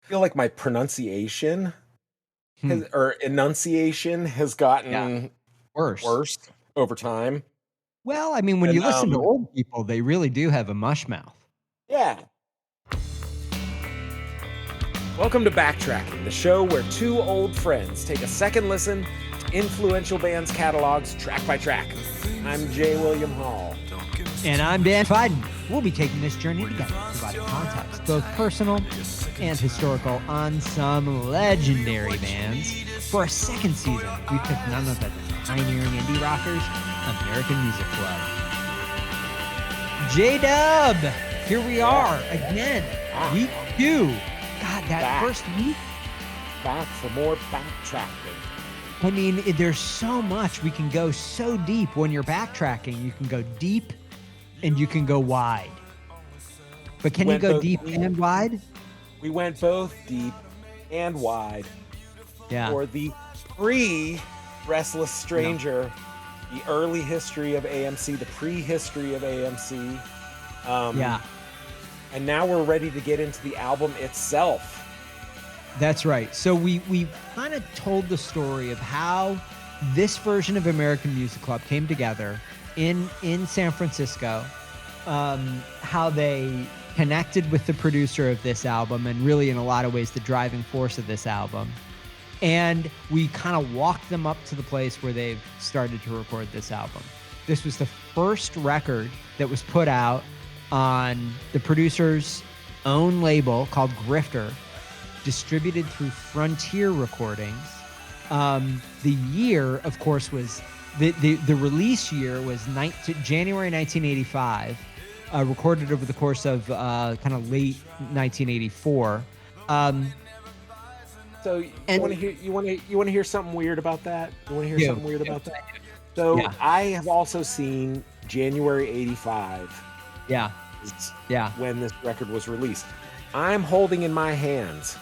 feel like my pronunciation Hmm. or enunciation has Yeah. gotten Worse. worse over time. Well, I mean, when And you listen to old people, they really do have a mush mouth. yeah. Welcome to Backtracking, the show where two old friends take a second listen to influential bands' catalogs track by track. I'm J. William Hall. And I'm Dan Fiden. We'll be taking this journey together, providing context, both personal and historical, on some legendary bands. For our second season, we picked none other than pioneering indie rockers, American Music Club. J-Dub, here we are again, week 2. God, that first week. Back for more backtracking. I mean, there's so much. We can go so deep. When you're backtracking, you can go deep and you can go wide. But can you go deep and wide? We went both deep and wide. Yeah. For the pre-Restless Stranger, the early history of AMC, the prehistory of AMC. Yeah. And now we're ready to get into the album itself. That's right. So we kind of told the story of how this version of American Music Club came together in San Francisco, how they connected with the producer of this album and really in a lot of ways the driving force of this album. And we kind of walked them up to the place where they've started to record this album. This was the first record that was put out on the producer's own label called Grifter, distributed through Frontier Recordings. The year, of course, was the release year was January 1985, recorded over the course of kind of late 1984. So you want to hear something weird about that? You want to hear something weird about that? So I have also seen January 85. Yeah. When this record was released. I'm holding in my hands.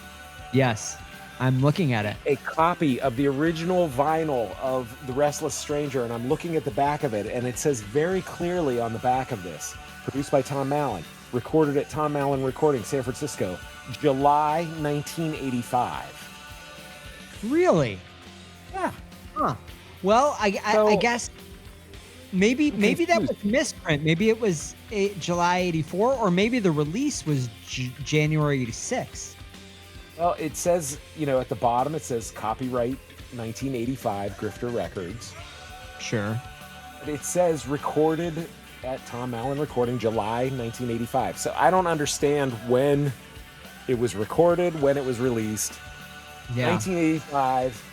Yes, I'm looking at it. A copy of the original vinyl of The Restless Stranger, and I'm looking at the back of it, and it says very clearly on the back of this, produced by Tom Mallon, recorded at Tom Mallon Recording, San Francisco, July 1985. Really? Yeah. Huh. Well, I guess maybe that was a misprint. Maybe it was July 84, or maybe the release was January 86. Well, it says, at the bottom, it says copyright 1985 Grifter Records. Sure. But it says recorded at Tom Mallon Recording, July 1985. So I don't understand when it was recorded, when it was released. Yeah. 1985.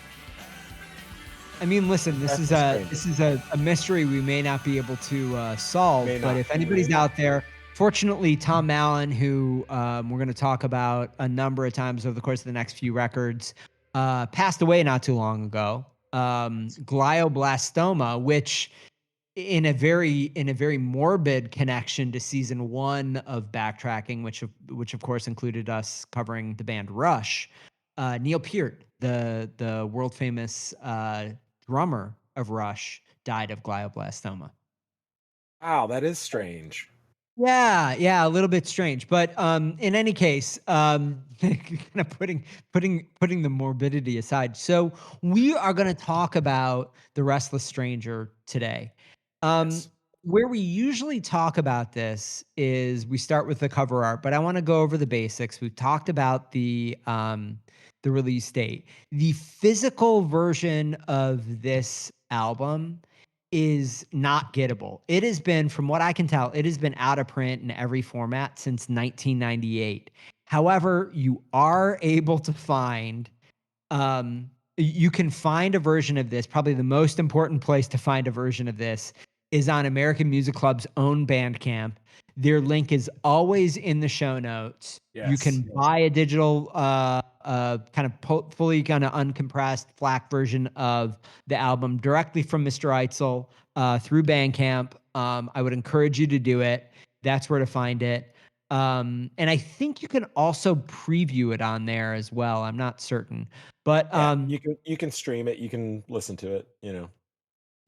I mean, listen, this is a mystery we may not be able to solve, but if anybody's out there, fortunately, Tom Mallon, who we're going to talk about a number of times over the course of the next few records, passed away not too long ago. Glioblastoma, which in a very morbid connection to season 1 of Backtracking, which of course included us covering the band Rush. Neil Peart, the world famous drummer of Rush, died of glioblastoma. Wow, that is strange. Yeah, a little bit strange, but in any case, kind of putting the morbidity aside. So we are going to talk about The Restless Stranger today. Yes. Where we usually talk about this is we start with the cover art, but I want to go over the basics. We've talked about the release date. The physical version of this album is not gettable. It has been, from what I can tell, it has been out of print in every format since 1998. However, you are able to find, you can find a version of this. Probably the most important place to find a version of this is on American Music Club's own Bandcamp. Their link is always in the show notes. Yes. You can buy a digital, kind of fully kind of uncompressed FLAC version of the album directly from Mr. Eitzel through Bandcamp. I would encourage you to do it. That's where to find it. And I think you can also preview it on there as well. I'm not certain, but you can stream it. You can listen to it.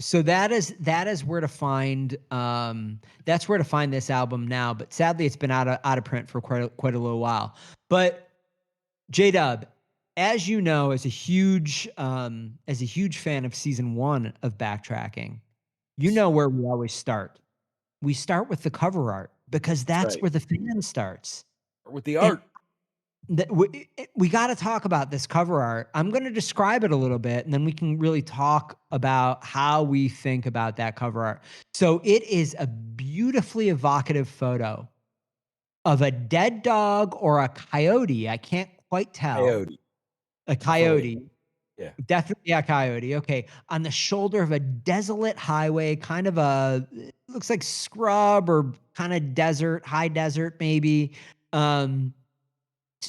So that is where to find that's where to find this album now. But sadly, it's been out of print for quite a little while. But J-Dub, as you know, as a huge fan of season 1 of Backtracking, you know where we always start. We start with the cover art because That's that's right. where the fan starts. With the And art. we got to talk about this cover art. I'm going to describe it a little bit, and then we can really talk about how we think about that cover art. So it is a beautifully evocative photo of a dead dog or a coyote. I can't quite tell. Coyote. A Definitely. coyote. Yeah. Definitely a coyote. Okay. On the shoulder of a desolate highway, kind of looks like scrub or kind of desert, high desert, maybe.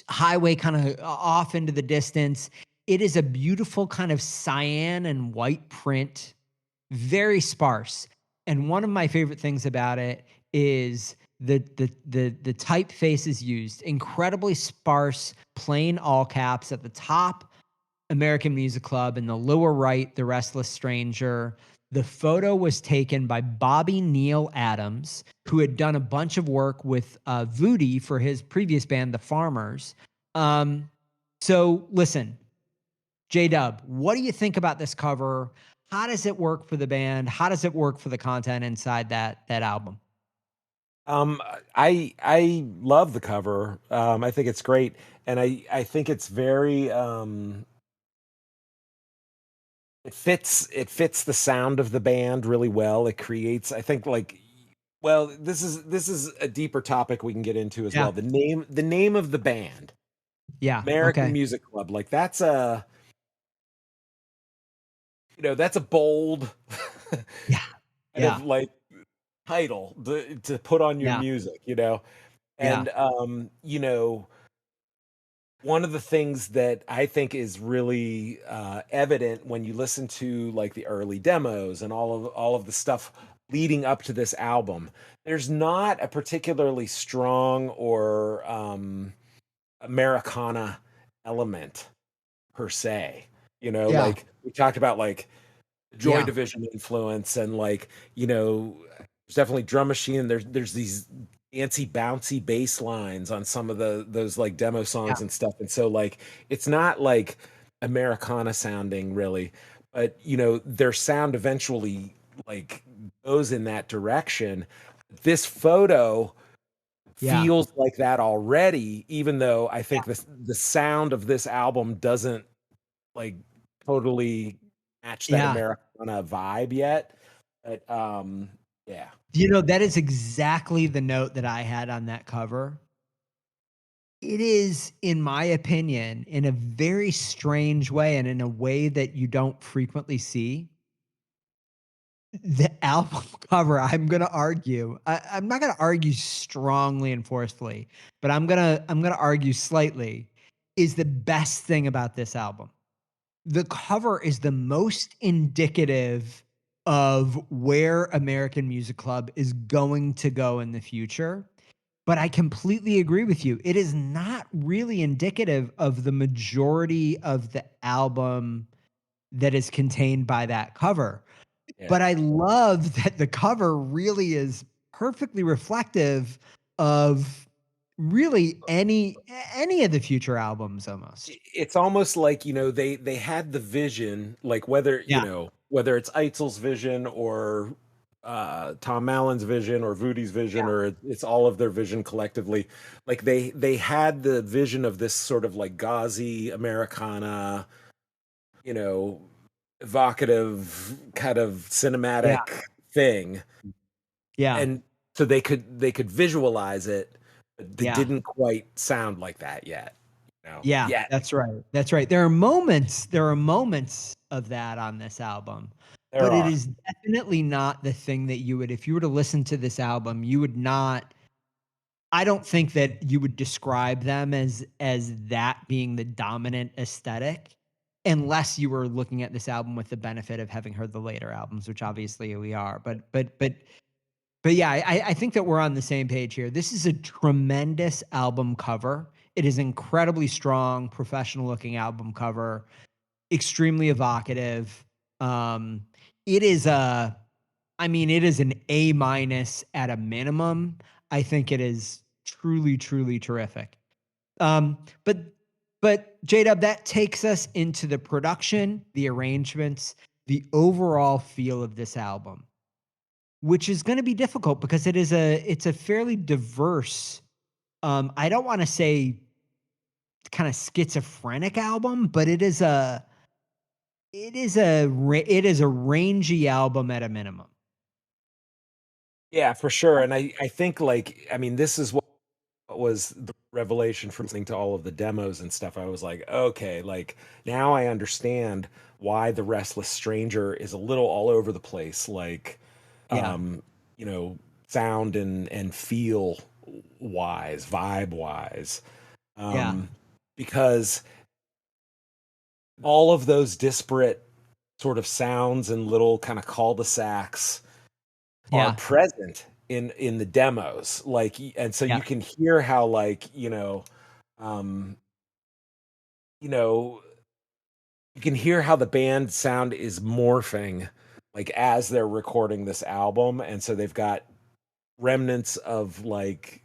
Highway kind of off into the distance. It is a beautiful kind of cyan and white print, very sparse. And one of my favorite things about it is the typeface is used, incredibly sparse, plain all caps at the top, American Music Club, in the lower right, The Restless Stranger. The photo was taken by Bobby Neal Adams, who had done a bunch of work with Voodie for his previous band, The Farmers. So listen, J-Dub, what do you think about this cover? How does it work for the band? How does it work for the content inside that album? Um, I love the cover. I think it's great, and I think it's very it fits the sound of the band really well. It creates, I think, like, well, this is a deeper topic we can get into as Yeah. well. The name of the band, Yeah. American Okay. Music Club, like that's a bold Yeah. kind Yeah. of like title to put on your Yeah. music. Yeah. And one of the things that I think is really evident when you listen to like the early demos and all of the stuff leading up to this album, there's not a particularly strong or Americana element per se. Yeah. Like we talked about, like Joy Yeah. Division influence, and like there's definitely drum machine. There's these fancy bouncy bass lines on some of those like demo Yeah. songs and stuff, and so like it's not like Americana sounding really, but their sound eventually like goes in that direction. This photo Yeah. feels like that already, even though I Yeah. think the sound of this album doesn't like totally match that Yeah. Americana vibe yet. But yeah. That is exactly the note that I had on that cover. It is, in my opinion, in a very strange way and in a way that you don't frequently see. The album cover, I'm gonna argue. I'm not gonna argue strongly and forcefully, but I'm gonna argue slightly, is the best thing about this album. The cover is the most indicative of where American Music Club is going to go in the future. But I completely agree with you. It is not really indicative of the majority of the album that is contained by that cover. Yeah. But I love that the cover really is perfectly reflective of really any of the future albums almost. It's almost like, they had the vision, like Yeah. whether it's Eitzel's vision or Tom Mallon's vision or Voodie's vision, Yeah. or it's all of their vision collectively. Like they had the vision of this sort of like gauzy Americana, you know, evocative kind of Yeah. cinematic thing, Yeah. and so they could visualize it, but they Yeah. didn't quite sound like that yet. Yeah, Yet that's right. That's right. There are moments of that on this album, there but it are. is definitely not the thing that you would, if you were to listen to this album, you would not, I don't think that you would describe them as that being the dominant aesthetic, unless you were looking at this album with the benefit of having heard the later albums, which obviously we are. But yeah, I think that we're on the same page here. This is a tremendous album cover. It is incredibly strong, professional looking album cover, extremely evocative. Um, it is it is an A minus at a minimum. I think it is truly, truly terrific. But But J-Dub, that takes us into the production, the arrangements, the overall feel of this album, which is going to be difficult because it's a fairly diverse, I don't want to say kind of schizophrenic album, but it is a rangy album at a minimum. Yeah, for sure. And I think like, I mean, this is what was the revelation from listening to all of the demos and stuff. I was like, okay, like now I understand why the Restless Stranger is a little all over the place, like Yeah. um, you know, sound and feel wise, vibe wise. Yeah. Um, because all of those disparate sort of sounds and little kind of cul-de-sacs are Yeah. present in the demos, like, and so you Yeah. can hear how, like, um you know you can hear how the band sound is morphing, like, as they're recording this album. And so they've got remnants of, like,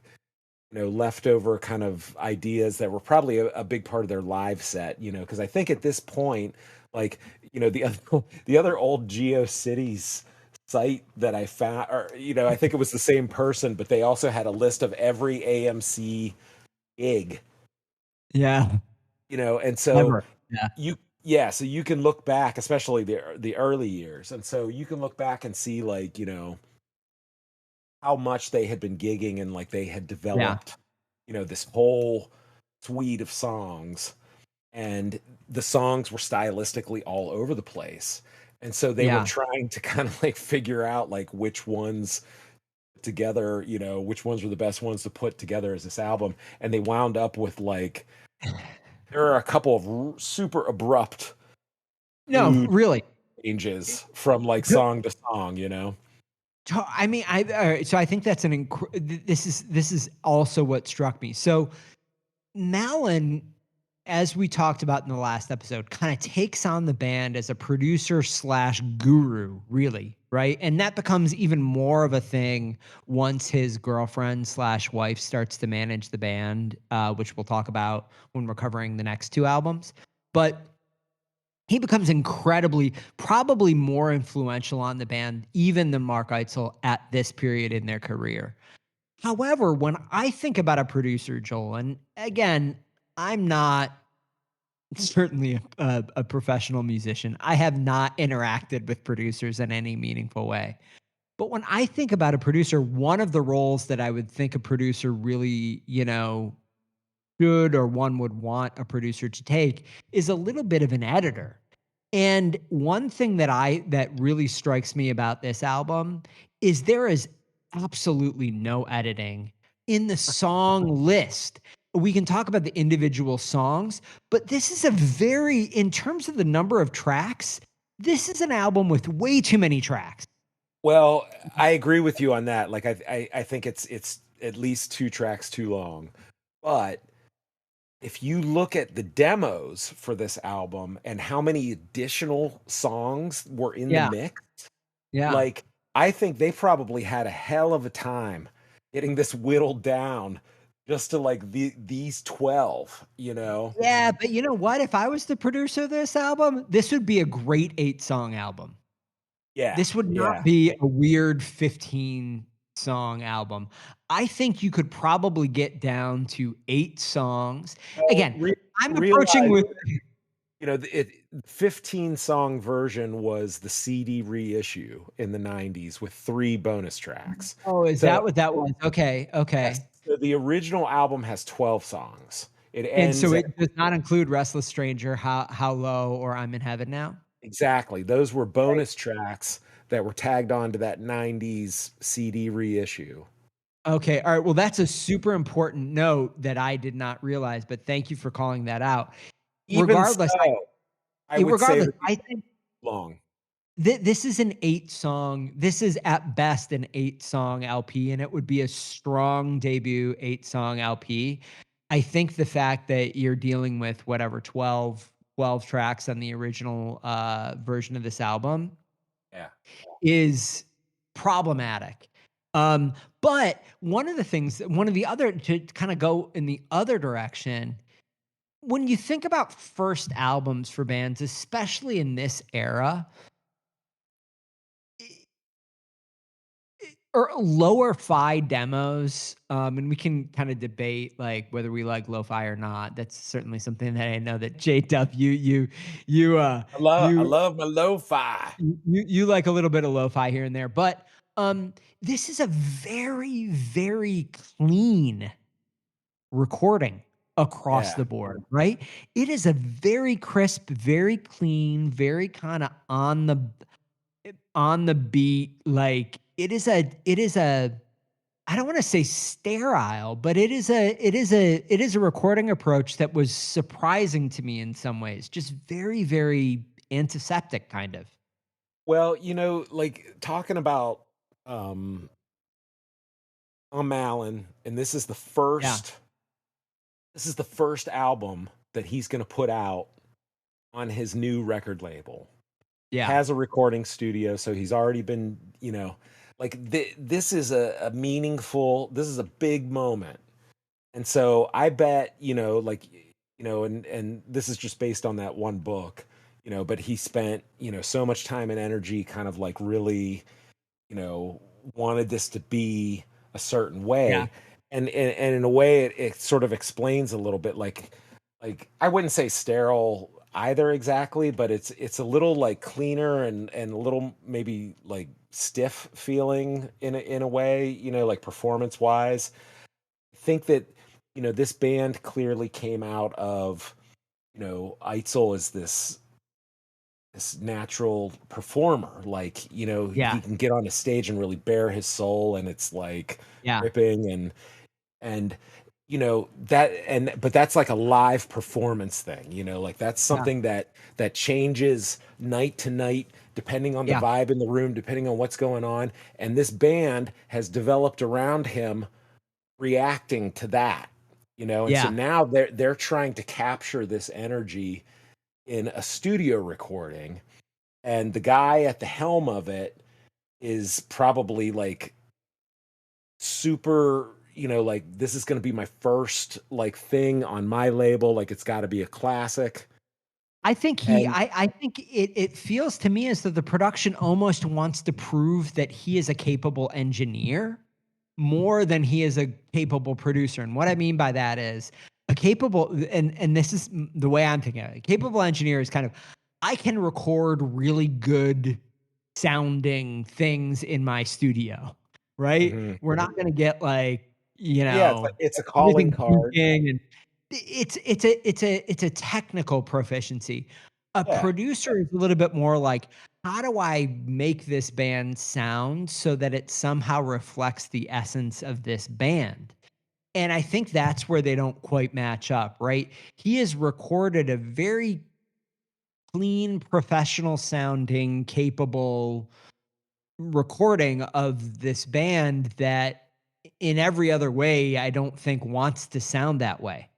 leftover kind of ideas that were probably a big part of their live set, because I think at this point, like, the other the other old GeoCities site that I found, or I think it was the same person, but they also had a list of every AMC gig, Yeah. and so Ever. Yeah. so you can look back, especially the early years, and so you can look back and see, like, how much they had been gigging, and like they had Yeah. developed, this whole suite of songs, and the songs were stylistically all over the place. And so they were Yeah. trying to kind of like figure out like which ones together, which ones were the best ones to put together as this album. And they wound up with, like, there are a couple of super abrupt No, mood really. changes from like To song to song. I mean, so I think that's this is also what struck me. So Mallon, as we talked about in the last episode, kind of takes on the band as a producer slash guru, really, right? And that becomes even more of a thing once his girlfriend slash wife starts to manage the band, which we'll talk about when we're covering the next two albums. But he becomes incredibly, probably more influential on the band even than Mark Eitzel at this period in their career. However, when I think about a producer, Joel, and again, I'm not certainly a professional musician. I have not interacted with producers in any meaningful way. But when I think about a producer, one of the roles that I would think a producer really, should or one would want a producer to take is a little bit of an editor. And one thing that really strikes me about this album is there is absolutely no editing in the song list. We can talk about the individual songs, but this is in terms of the number of tracks, this is an album with way too many tracks. Well, I agree with you on that. Like, I think it's at least two tracks too long. But if you look at the demos for this album and how many additional songs were in the Yeah. mix, Yeah. like, I think they probably had a hell of a time getting this whittled down just to like these 12. Yeah, but you know what? If I was the producer of this album, this would be a great 8-song album. Yeah, This would not yeah. be a weird 15-song album. I think you could probably get down to 8 songs. Well, Again, I'm approaching realize, with 15 song version was the CD reissue in the 90s with 3 bonus tracks. Oh, is So, that what that was? Okay, yes, okay. so the original album has 12 songs. It And so ends at it does not include Restless Stranger, How Low, or I'm in Heaven Now? exactly. Those were Right. bonus tracks that were tagged on to that 90s CD reissue. Okay, all right, well, that's a super important note that I did not realize, but thank you for calling that out. Even Regardless, so, I would say regardless, that I it's think long. This is an 8-song, this is at best an 8-song LP, and it would be a strong debut 8-song LP. I think the fact that you're dealing with whatever 12 tracks on the original, version of this album Yeah. is problematic. But one of the other, to kinda go in the other direction, when you think about first albums for bands, especially in this era, or lower-fi demos, and we can kinda debate, like, whether we like lo-fi or not. That's certainly something that I know that JW, you, I you love my lo-fi. you like a little bit of lo-fi here and there, but, this is a very, very clean recording across Yeah. the board, right? It is a very crisp, very clean, very kinda on the beat, like, it is a I don't wanna say sterile, but it is a recording approach that was surprising to me in some ways, just very, very antiseptic kind of. Well, like talking about um Tom Mallon, and Yeah, this is the first album that he's gonna put out on his new record label. He yeah, has a recording studio, so he's already been, like this is a meaningful, this is a big moment. And so I bet, and this is just based on that one book, but he spent, so much time and energy kind of like really, you know, wanted this to be a certain yeah, way. And in a way it sort of explains a little bit like I wouldn't say sterile either exactly, but it's a little like cleaner and a little maybe like stiff feeling in a way, like performance wise. I think that, this band clearly came out of, Eitzel is this natural performer. Like, he yeah, can get on a stage and really bare his soul, and it's like yeah, ripping and that and but that's like a live performance thing, like that's yeah, something that changes night to night depending on the yeah, vibe in the room, depending on what's going on. And this band has developed around him reacting to that, and so yeah, now they're trying to capture this energy in a studio recording, and the guy at the helm of it is probably like super, like this is going to be my first like thing on my label, like it's got to be a classic. I think he And I think it feels to me as though the production almost wants to prove that he is a capable engineer more than he is a capable producer, and what I mean by that is a capable and this is the way I'm thinking of it. A capable engineer is kind of, I can record really good sounding things in my studio, right? Mhm. We're not gonna get like, Yeah, it's a calling everything card. peaking and it's a technical proficiency. A Yeah. producer is a little bit more like, how do I make this band sound so that it somehow reflects the essence of this band? And I think that's where they don't quite match up, right? He has recorded a very clean, professional sounding, capable recording of this band that in every other way, I don't think wants to sound that way.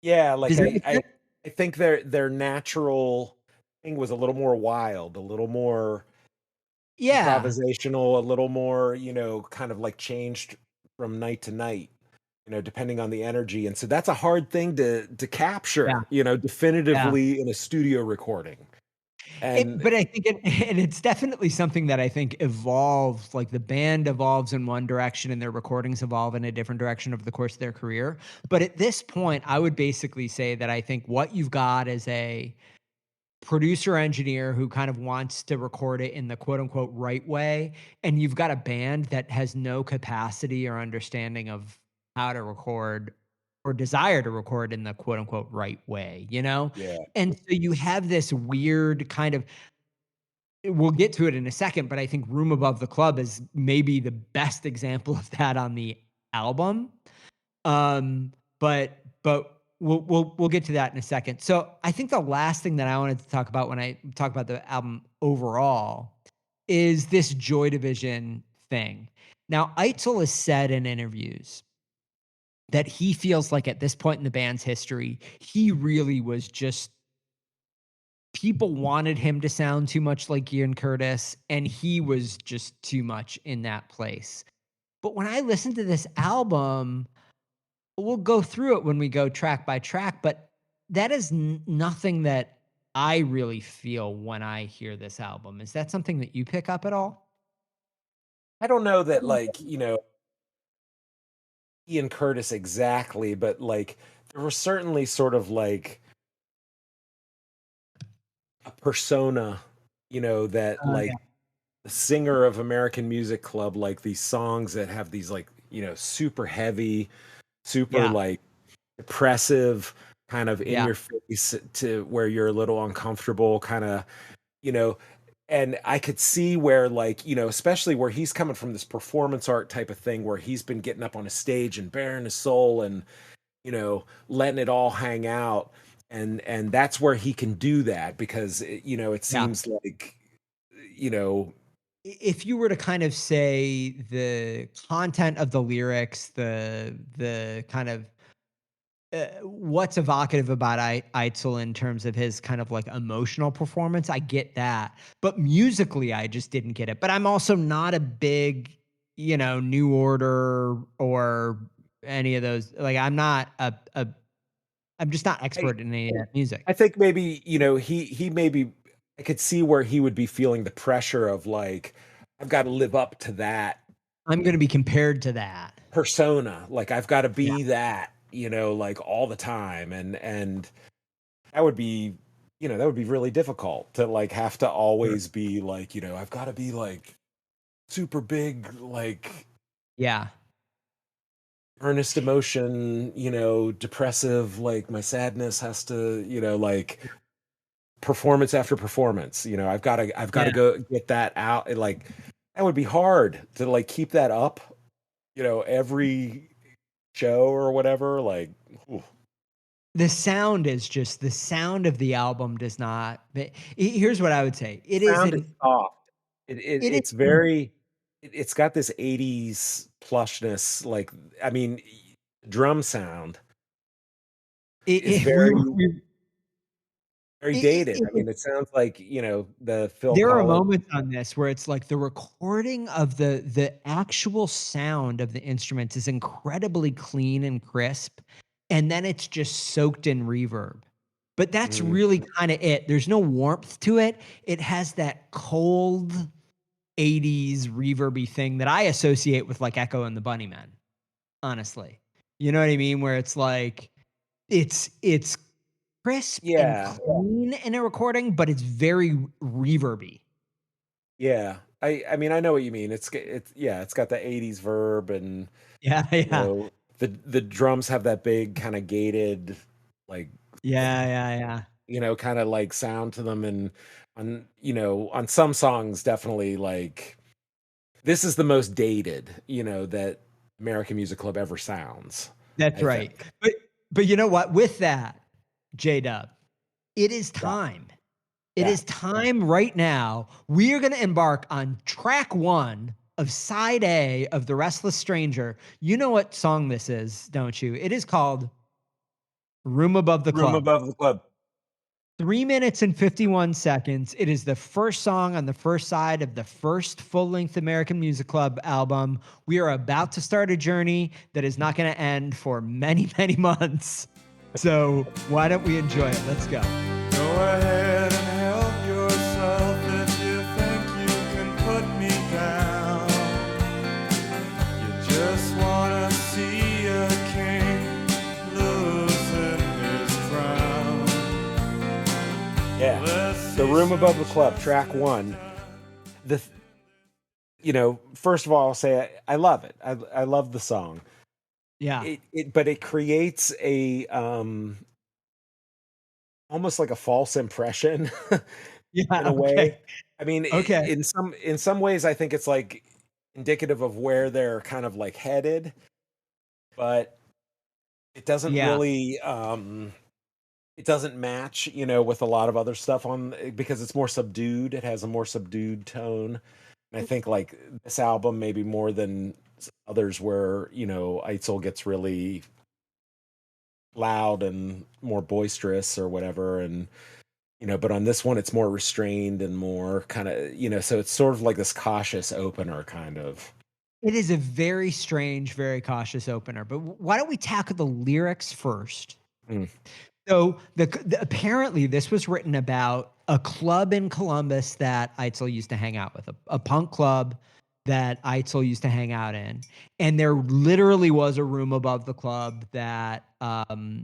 Yeah, like Does that make sense? I think their natural thing was a little more wild, a little more Yeah. improvisational, a little more, kind of like changed from night to night, depending on the energy. And so that's a hard thing to Yeah. capture, Yeah. definitively in a studio recording. It And but I think it and it's definitely something that I think evolves, like, the band evolves in one direction and their recordings evolve in a different direction over the course of their career. But at this point, I would basically say that I think what you've got is a producer engineer who kind of wants to record it in the quote unquote right way, and you've got a band that has no capacity or understanding of how to record or desire to record in the quote unquote right way, you know? yeah. And so you have this weird kind of, we'll get to it in a second, but I think Room Above the Club is maybe the best example of that on the album. Um, but we'll get to that in a second. So I think the last thing that I wanted to talk about when I talk about the album overall is this Joy Division thing. Now, Eitzel has said in interviews that he feels like at this point in the band's history, he really was just, people wanted him to sound too much like Ian Curtis, and he was just too much in that place. But when I listen to this album, we'll go through it when we go track by track, but that is nothing that I really feel when I hear this album. Is that something that you pick up at all? I don't know that, like, Ian Curtis exactly, but like there was certainly sort of like a persona, that Yeah. like the singer of American Music Club, like these songs that have these like, super heavy, super Yeah. like depressive, kind of in Yeah. your face to where you're a little uncomfortable, kind of, you know, and I could see where like, especially where he's coming from this performance art type of thing where he's been getting up on a stage and bearing his soul and, letting it all hang out. And that's where he can do that because it Yeah. seems like, you know, If you were to kind of say the content of the lyrics, the kind of what's evocative about Eitzel in terms of his kind of like emotional performance, I get that. But musically, I just didn't get it. But I'm also not a big, New Order or any of those. Like, I'm just not I, expert in any of that music. I think maybe, he maybe I could see where he would be feeling the pressure of like, I've got to live up to that I'm going to be compared to that. persona. Like I've got to Yeah. be that, like all the time. And that would be, that would be really difficult to like have to Sure. always be like, I've got to be like super big, like Yeah. earnest emotion, depressive, like my sadness has to, like performance after performance. I've got to Yeah. go get that out. Like that would be hard to like keep that up, every show or whatever. Like, ooh, The sound of the album does not. Here's what I would say. sound is soft. It is It's very, it's got this 80s plushness. Like, I mean, drum sound is it, very, very dated. I it mean, it sounds like, the Phil there are Collins. moments on this where it's like the recording of the actual sound of the instruments is incredibly clean and crisp, and then it's just soaked in reverb. But that's Mm, really kind of it. There's no warmth to it. It has that cold 80s reverby thing that I associate with like Echo and the Bunnymen, honestly. You know what I mean? Where it's like it's crisp and yeah. clean in a recording, but it's very reverby. Yeah. I mean, I know what you mean. Yeah, it's got the 80s verb and Yeah, you yeah. know, the drums have that big kind of gated like Yeah, yeah, yeah. kind of like sound to them and on some songs definitely like this is the most dated, that American Music Club ever sounds, That's I right. think. But you know what? With that, J-Dub, it is Yeah. time. It Yeah. is time right now. We are going to embark on track 1 of side A of The Restless Stranger. You know what song this is, don't you? It is called Room Above the Room Club. Above the Club. 3 minutes and 51 seconds. It is the first song on the first side of the first full length American Music Club album. We are about to start a journey that is not going to end for many, many months. So why don't we enjoy it? Let's go. Go ahead and help yourself if you think you can put me down. You just wanna see a king losing his crown. Yeah. Let's The see Room Above some the Club, chance. track 1. The first of all, I'll say I love it. I love the song. Yeah. But it creates a almost like a false impression in Yeah. a Okay. way. I mean, Okay. in some ways, I think it's like indicative of where they're kind of like headed, but it doesn't Yeah. really it doesn't match, with a lot of other stuff on because it's more subdued. It has a more subdued tone. And I think like this album maybe more than others where, Eitzel gets really loud and more boisterous or whatever and but on this one it's more restrained and more kind of so it's sort of like this cautious opener kind of. It is a very strange, very cautious opener. But why don't we tackle the lyrics first? Mm. So apparently this was written about a club in Columbus that Eitzel used to hang out with, a punk club that Eitzel used to hang out in. And there literally was a room above the club that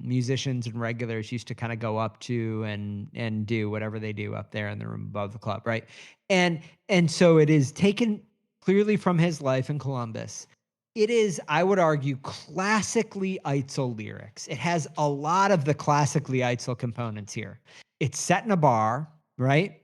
musicians and regulars used to kind of go up to and do whatever they do up there in the room above the club, right? And so it is taken clearly from his life in Columbus. It is, I would argue, classically Eitzel lyrics. It has a lot of the classically Eitzel components here. It's set in a bar, right?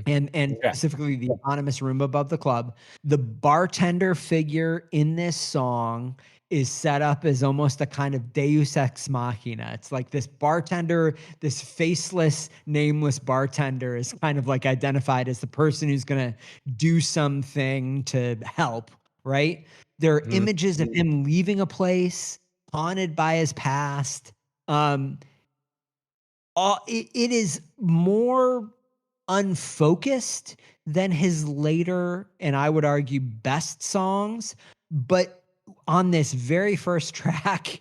And Yeah. specifically the anonymous room above the club. The bartender figure in this song is set up as almost a kind of deus ex machina. It's like this bartender, this faceless, nameless bartender is kind of like identified as the person who's going to do something to help, right? There are images of him leaving a place, haunted by his past. It is more unfocused than his later, and I would argue best songs. But on this very first track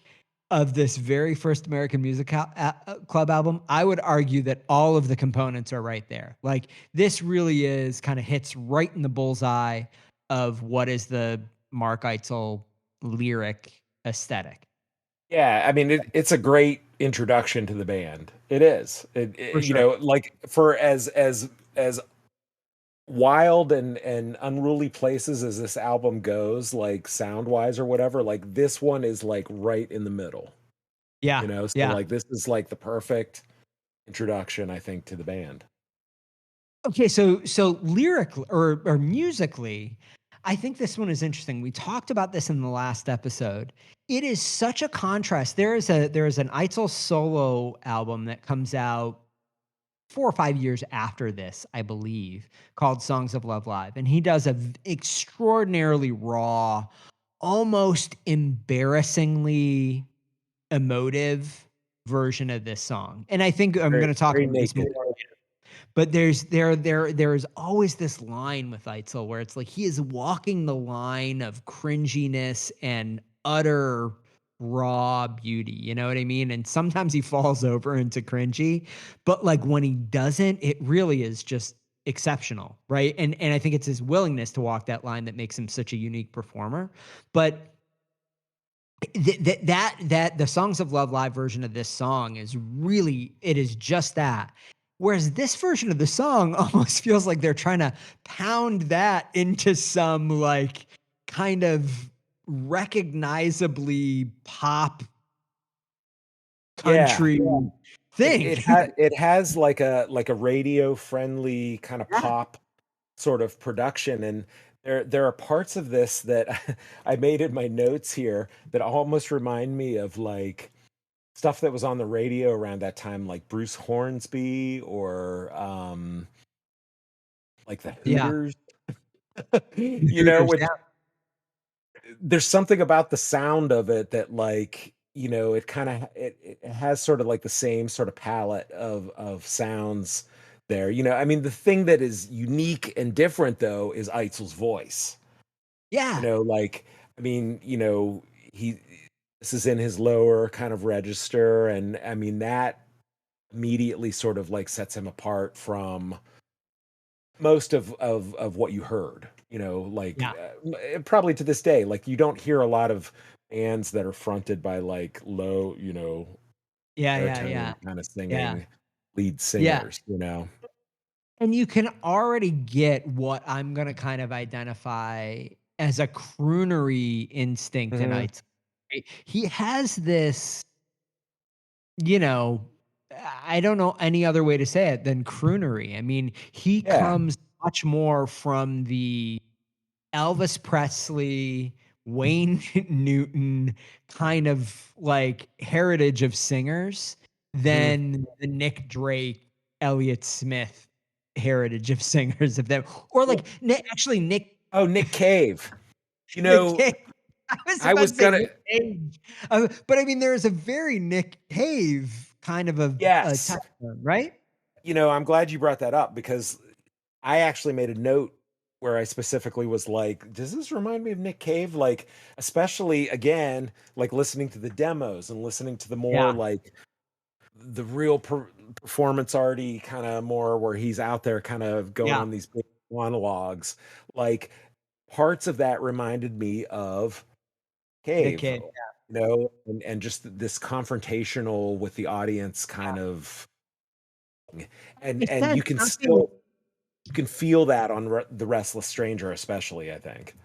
of this very first American Music Club album, I would argue that all of the components are right there. Like this really is kind of hits right in the bullseye of what is the Mark Eitzel lyric aesthetic. Yeah, I mean it's a great introduction to the band. It is. For You sure. know, like for as wild and unruly places as this album goes, like sound wise or whatever, like this one is like right in the middle. Yeah. You know, so Yeah. like this is like the perfect introduction, I think, to the band. Okay, so lyrically or musically, I think this one is interesting. We talked about this in the last episode. It is such a contrast. There is an Eitzel solo album that comes out 4 or 5 years after this, I believe, called Songs of Love Live, and he does a extraordinarily raw, almost embarrassingly emotive version of this song. And I think I'm Very, going to talk very about this more. naked. But there's always this line with Eitzel where it's like he is walking the line of cringiness and utter raw beauty. You know what I mean? And sometimes he falls over into cringy, but like when he doesn't, it really is just exceptional, right? And I think it's his willingness to walk that line that makes him such a unique performer. But that the Songs of Love Live version of this song is really, it is just that. Whereas this version of the song almost feels like they're trying to pound that into some like kind of recognizably pop Yeah. country thing. It has like a radio friendly kind of Yeah. pop sort of production, and there are parts of this that I made in my notes here that almost remind me of like stuff that was on the radio around that time, like Bruce Hornsby or like the Yeah. Hooters. The You know, Hooters. which Yeah. there's something about the sound of it that like, you know, it kind of it has sort of like the same sort of palette of sounds there. You know, I mean, the thing that is unique and different though is Eitzel's voice. You Yeah. know, like I mean, you know, he this is in his lower kind of register, and I mean that immediately sort of like sets him apart from most of what you heard, you know, like Yeah. probably to this day, like you don't hear a lot of bands that are fronted by like low, you know, Yeah. Yeah. baritone Yeah. kind of Yeah. singing lead Yeah. singers, you know. And you can already get what I'm gonna kind of identify as a croonery instinct in Hmm. Eitzel. Right? He has this, you know, I don't know any other way to say it than croonery. I mean, he Yeah. comes much more from the Elvis Presley, Wayne Newton kind of like heritage of singers Hmm. than the Nick Drake, Elliott Smith heritage of singers of them, or like Well, actually Nick oh, Nick Cave. You Nick know, Cave. I was I about was to say gonna Nick Cage, but I mean there is a very Nick Cave kind of a yes. touchstone, right? You know, I'm glad you brought that up because I actually made a note where I specifically was like, does this remind me of Nick Cave? Like, especially again, like listening to the demos and listening to the more Yeah, like the real performance arty kind of more where he's out there kind of going Yeah. on these big monologues. Like parts of that reminded me of Nick Cave, Cave. you know, and just this confrontational with the audience kind of, He and said you can something. still you can feel that on the Restless Stranger, especially, I think.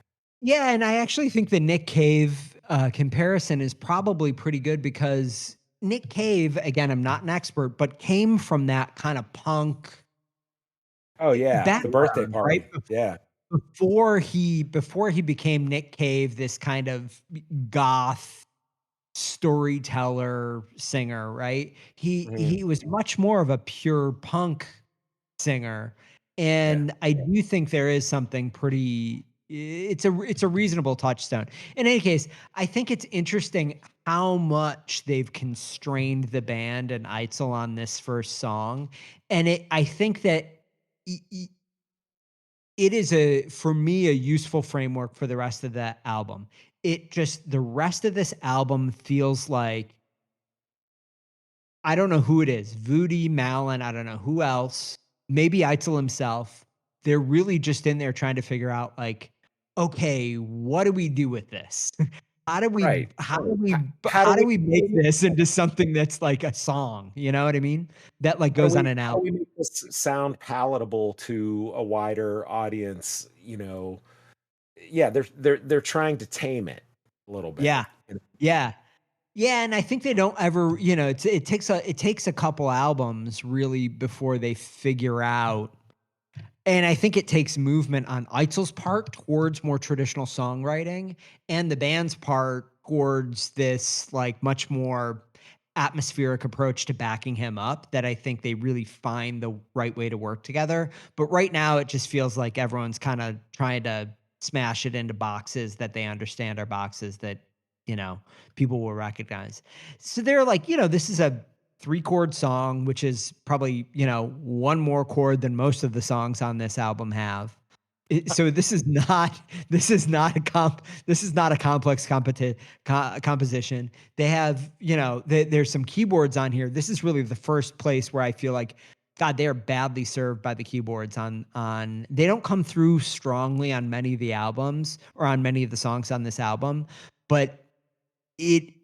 Yeah, and I actually think the Nick Cave comparison is probably pretty good because Nick Cave, again, I'm not an expert, but came from that kind of punk Oh yeah, the birthday background, right? party. Yeah. Before he became Nick Cave, this kind of goth storyteller singer, right? He Mhm. he was much more of a pure punk singer, Yeah. and I do think there is something pretty it's a reasonable touchstone. In any case, I think it's interesting how much they've constrained the band and Eitzel on this first song, and I think that it is for me, a useful framework for the rest of that album. The rest of this album feels like I don't know who it is, Voodie, Mallon, I don't know who else, maybe Eitzel himself. They're really just in there trying to figure out like, okay, what do we do with this? How do we Right. how do How, we how do how do we we make this into something that's like a song? You know what I mean? That like how do goes on we an how do album. we make this sound palatable to a wider audience? You know, yeah, they're trying to tame it a little bit. Yeah. Yeah. Yeah, and I think they don't ever, it takes a couple albums really before they figure out, and I think it takes movement on Eitzel's part towards more traditional songwriting and the band's part towards this like much more atmospheric approach to backing him up that I think they really find the right way to work together. But right now it just feels like everyone's kind of trying to smash it into boxes that they understand are boxes that, you know, people will recognize. So they're like, this is a 3-chord song, which is probably, one more chord than most of the songs on this album have. So this is not a complex composition. They have, there's some keyboards on here. This is really the first place where I feel like, God, they are badly served by the keyboards on they don't come through strongly on many of the albums or on many of the songs on this album, but it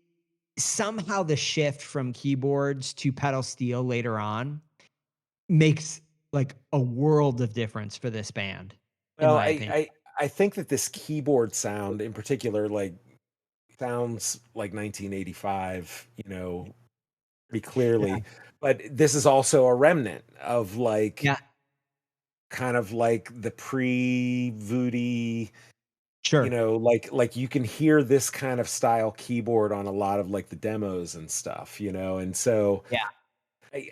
somehow the shift from keyboards to pedal steel later on makes like a world of difference for this band, in Well, my opinion. I think that this keyboard sound in particular, like, sounds like 1985, you know, pretty Yeah. clearly. But this is also a remnant of like Yeah. kind of like the pre-Voodie, you Sure. know, like you can hear this kind of style keyboard on a lot of like the demos and stuff, you know. And so Yeah.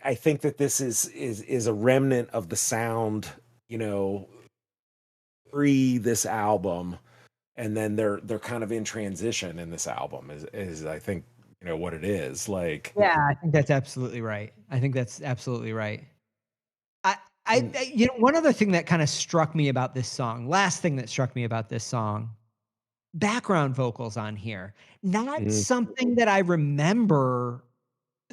I think that this is a remnant of the sound, you know, pre this album, and then they're kind of in transition in this album is I think, you know, what it is like. Yeah, I think that's absolutely right. I think that's absolutely right. I And one other thing that kinda struck me about this song, last thing that struck me about this song, background vocals on here. Not mhm. something that I remember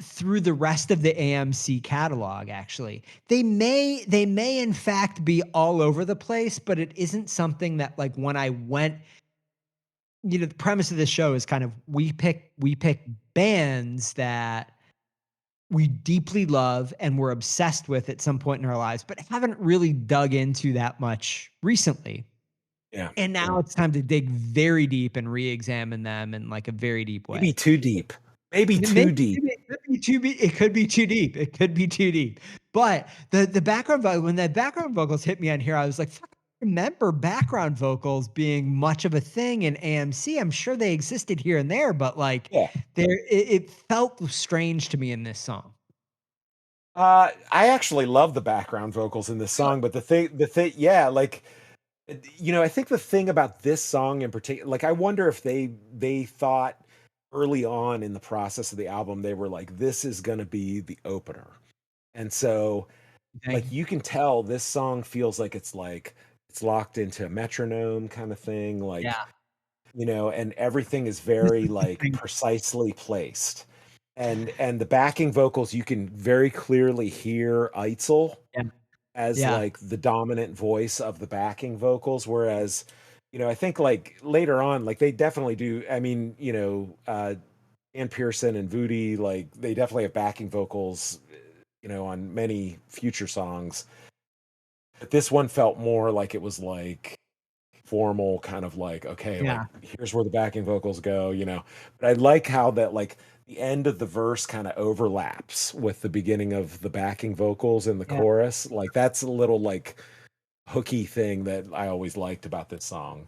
through the rest of the AMC catalog, actually. They may in fact be all over the place, but it isn't something that, like, when I went the premise of this show is kind of we pick bands that we deeply love and we're obsessed with at some point in our lives, but haven't really dug into that much recently. Yeah. And now it's time to dig very deep and re-examine them in like a very deep Maybe way. too deep. Maybe Maybe too deep. it could be too it could be too deep. It could be too deep. But the background when the background vocals hit me on here, I was like, fuck, I remember background vocals being much of a thing in AMC. I'm sure they existed here and there, but like Yeah. it felt strange to me in this song. I actually love the background vocals in this song, but the thing, yeah, like, you know, I think the thing about this song in particular, like, I wonder if they thought early on in the process of the album, they were like, this is gonna be the opener. And so, You like, think? you can tell this song feels like it's locked into a metronome kind of thing, like, Yeah. you know, and everything is This very is the like thing. precisely placed. and the backing vocals, you can very clearly hear Eitzel Yeah. as Yeah. like the dominant voice of the backing vocals, whereas I think like later on, like they definitely do. I mean, Dan Pearson and Voodie, like they definitely have backing vocals, on many future songs. But this one felt more like it was like formal, kind of like, okay, like Yeah. here's where the backing vocals go. But I like how that like the end of the verse kind of overlaps with the beginning of the backing vocals in the Yeah. chorus. Like that's a little like hooky thing that I always liked about this song.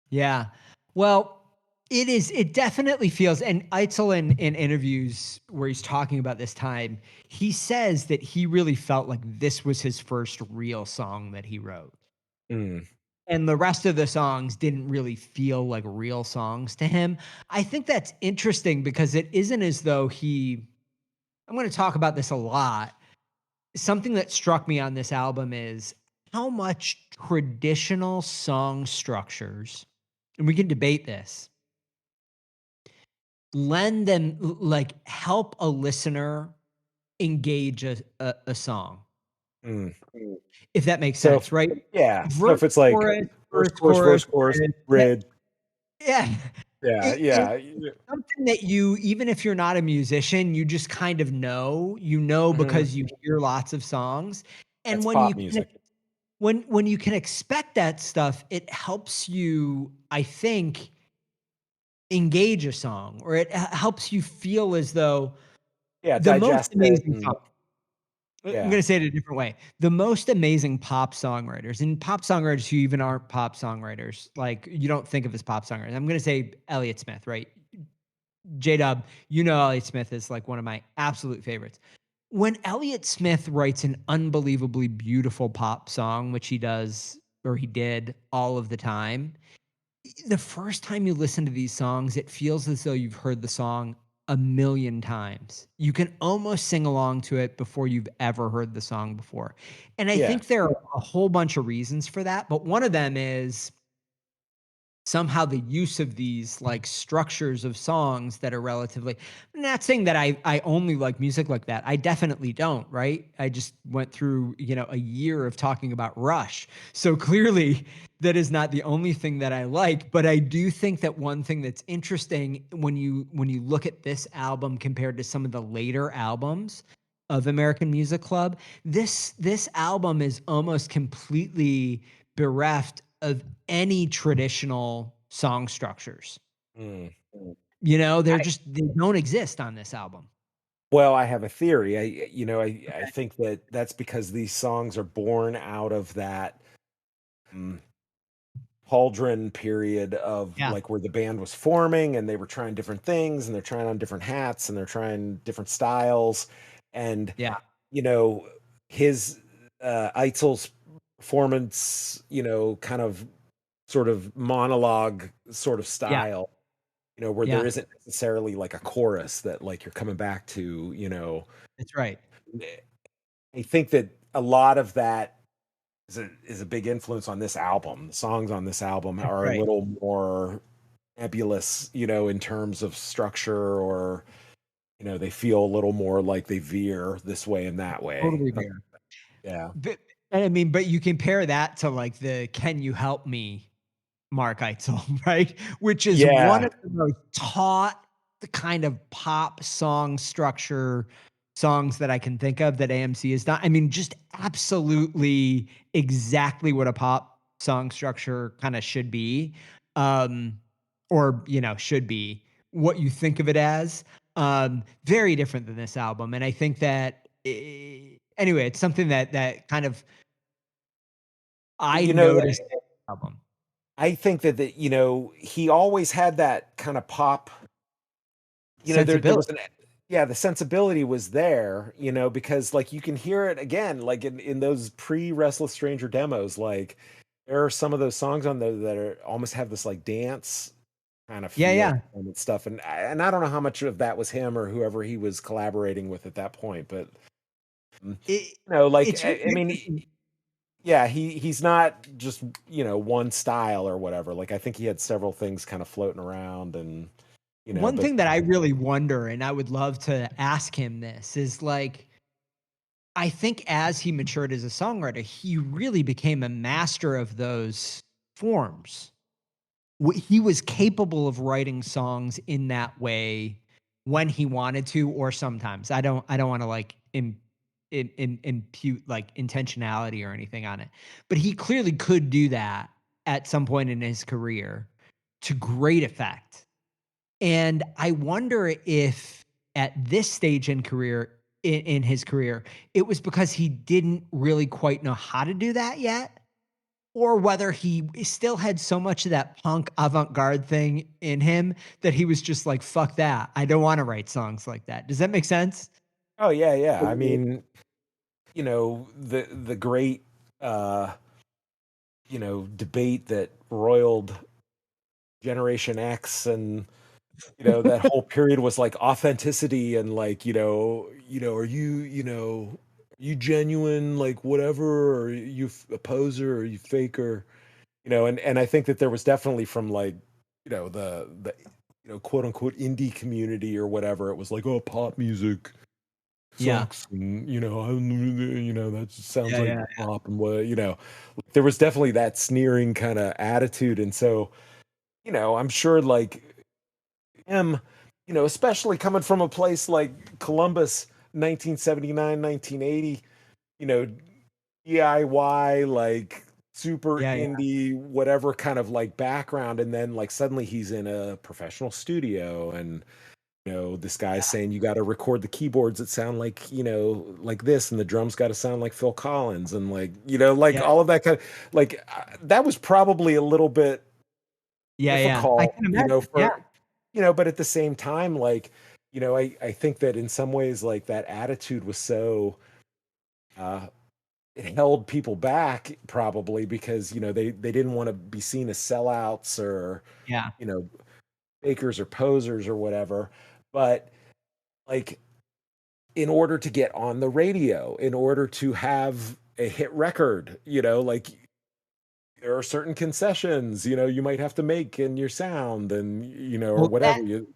Yeah. Well, it definitely feels, and Eitzel in interviews where he's talking about this time, he says that he really felt like this was his first real song that he wrote. Mm, And the rest of the songs didn't really feel like real songs to him. I think that's interesting because it isn't as though I'm going to talk about this a lot. Something that struck me on this album is how much traditional song structures, and we can debate this, lend them like help a listener engage a song, mm. if that makes So sense, right? yeah, so Verse, if it's like chorus, verse, verse, chorus, chorus, verse, chorus, yeah, bridge, yeah. yeah, It yeah, something that you, even if you're not a musician, you just kind of know, mhm. because you hear lots of songs. And That's when pop you can music. when you can expect that stuff, it helps you, I think, engage a song, or it helps you feel as though Yeah, the most digest it amazing and song, I'm yeah. gonna say it a different way. The most amazing pop songwriters, and pop songwriters who even aren't pop songwriters, like you don't think of as pop songwriters. I'm gonna say Elliott Smith, right? J Dub, Elliott Smith is like one of my absolute favorites. When Elliott Smith writes an unbelievably beautiful pop song, which he does or he did all of the time, the first time you listen to these songs, it feels as though you've heard the song a million times. You can almost sing along to it before you've ever heard the song before. And I Yeah. think there are a whole bunch of reasons for that, but one of them is somehow the use of these like structures of songs that are relatively, I'm not saying that I only like music like that. I definitely don't, right? I just went through, a year of talking about Rush. So clearly that is not the only thing that I like, but I do think that one thing that's interesting when you look at this album compared to some of the later albums of American Music Club, this album is almost completely bereft of any traditional song structures. Mm. They don't exist on this album. Well, I have a theory. I think that that's because these songs are born out of that mm, pauldron period of Yeah. like where the band was forming and they were trying different things and they're trying on different hats and they're trying different styles. And, Yeah. you know, his Eitzel's performance, kind of sort of monologue sort of Yeah. style, where there Yeah. isn't necessarily like a chorus that like you're coming back to, That's right. I think that a lot of that is a big influence on this album. The songs on this album That's are a right. little more nebulous, in terms of structure, or they feel a little more like they veer this way and that way. Totally fair. Yeah. And I mean, but you compare that to like the "Can You Help Me" Mark Eitzel, right? Which is one Yeah. of the most taught the kind of pop song structure songs that I can think of that AMC has done. I mean, just absolutely exactly what a pop song structure kind of should be. Um, or, should be what you think of it as. Very different than this album. And I think that anyway, it's something that kind of I You know, noticed in the album. I think that he always had that kind of pop, there was Sensibility. an yeah, the sensibility was there, because like you can hear it again, like in those pre-Restless Stranger demos, like there are some of those songs on there that are almost have this like dance kind of Yeah, feel yeah. and stuff. And I don't know how much of that was him or whoever he was collaborating with at that point, but It like it's I really mean, interesting. yeah, he's not just one style or whatever. Like I think he had several things kind of floating around and. One but thing that I really wonder, and I would love to ask him this, is like, I think as he matured as a songwriter, he really became a master of those forms. He was capable of writing songs in that way when he wanted to, or sometimes. I don't want to like impute like intentionality or anything on it, but he clearly could do that at some point in his career to great effect. And I wonder if at this stage in his career, it was because he didn't really quite know how to do that yet, or whether he still had so much of that punk avant-garde thing in him that he was just like, fuck that. I don't want to write songs like that. Does that make sense? oh yeah, yeah. I mean, the great debate that roiled Generation X and that whole period was like authenticity and like are you genuine, like whatever, or are you a poser, or are you faker, and I think that there was definitely from like the quote unquote indie community or whatever, it was like, oh, pop music Yeah. sucks, and that just sounds Yeah. like Yeah. pop, and there was definitely that sneering kind of attitude. And so I'm sure like him, especially coming from a place like Columbus, 1979, 1980, you know, DIY, like super Yeah. Yeah. indie, whatever kind of like background. And then like suddenly he's in a professional studio, and, this guy's saying you got to record the keyboards that sound like, like this, and the drums got to sound like Phil Collins, and like, like Yeah. all of that kind of like that was probably a little bit Yeah. Yeah. I difficult, can imagine. Yeah. but at the same time, like, I think that in some ways, like that attitude was so, uh, it held people back probably because, they didn't want to be seen as sellouts or, Yeah. you know, fakers or posers or whatever. But like, in order to get on the radio, in order to have a hit record, like there are certain concessions, you might have to make in your sound and, or Well, whatever you.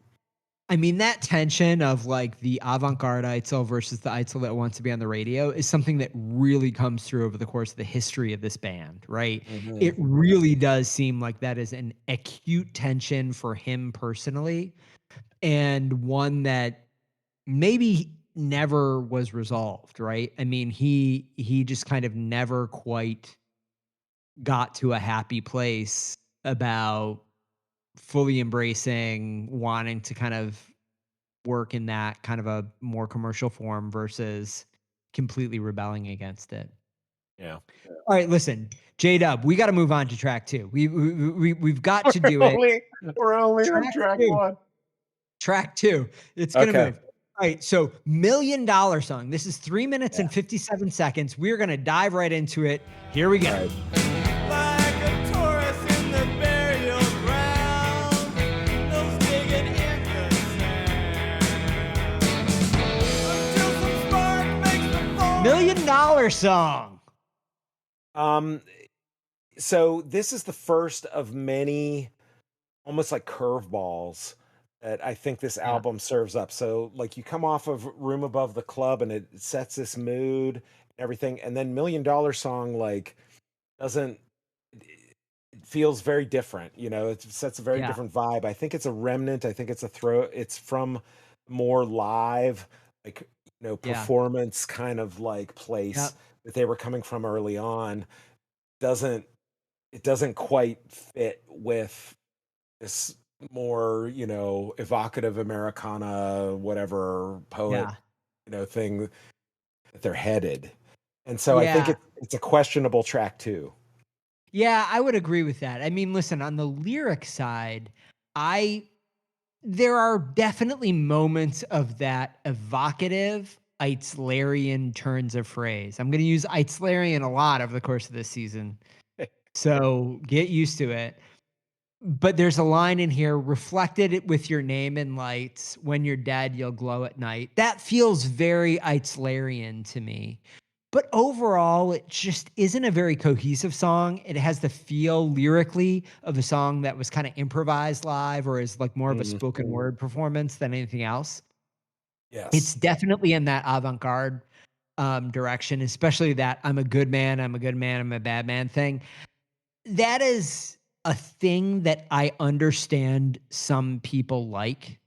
I mean, that tension of like the avant-garde Eitzel versus the Eitzel that wants to be on the radio is something that really comes through over the course of the history of this band, right? Mhm. It really does seem like that is an acute tension for him personally, and one that maybe never was resolved, right? I mean, he just kind of never quite got to a happy place about fully embracing wanting to kind of work in that kind of a more commercial form versus completely rebelling against it. Yeah. All right, listen, J-Dub, we got to move on to track two. We've got to do it. We're only on Track track two. one. Track two. It's gonna Okay. move. All right, so $1 Million Song. This is 3 minutes Yeah. and 57 seconds. We're gonna dive right into it. Here we go. All right. Like a Taurus in the burial ground, no digging in the sand. Until some spark makes the fall. $1 Million Song. So this is the first of many almost like curveballs that I think this Yeah. album serves up. So like you come off of Room Above the Club and it sets this mood and everything, and then $1 Million Song like doesn't, it feels very different, it sets a very Yeah. different vibe. I think it's a remnant. I think it's from more live, like, Yeah. performance kind of like place Yep. that they were coming from early on. Doesn't It doesn't quite fit with this more, evocative Americana, whatever poet, Yeah. thing that they're headed. And so I think Yeah. it's a questionable track too. Yeah, I would agree with that. I mean, listen, on the lyric side, I there are definitely moments of that evocative Eitzlerian turns of phrase. I'm going to use Eitzlerian a lot over the course of this season, so get used to it. But there's a line in here: reflected it with your name in lights. When you're dead, you'll glow at night. That feels very Eitzlerian to me. but overall, it just isn't a very cohesive song. It has the feel lyrically of a song that was kind of improvised live or is like more of a Mm, spoken word performance than anything else. It's yes. definitely in that avant-garde direction, especially that I'm a good man, I'm a good man, I'm a bad man thing. That is a thing that I understand some people like,